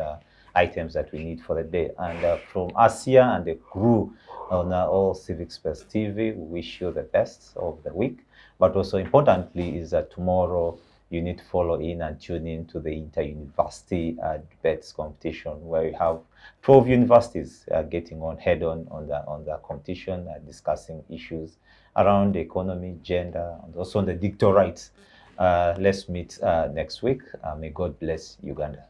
items that we need for the day. And from us here and the crew on All Civic Space TV, we wish you the best of the week. But also importantly is that tomorrow you need to follow in and tune in to the inter-university debates competition, where we have 12 universities getting on head-on on the competition, discussing issues around the economy, gender, and also on the digital rights. Let's meet next week. May God bless Uganda.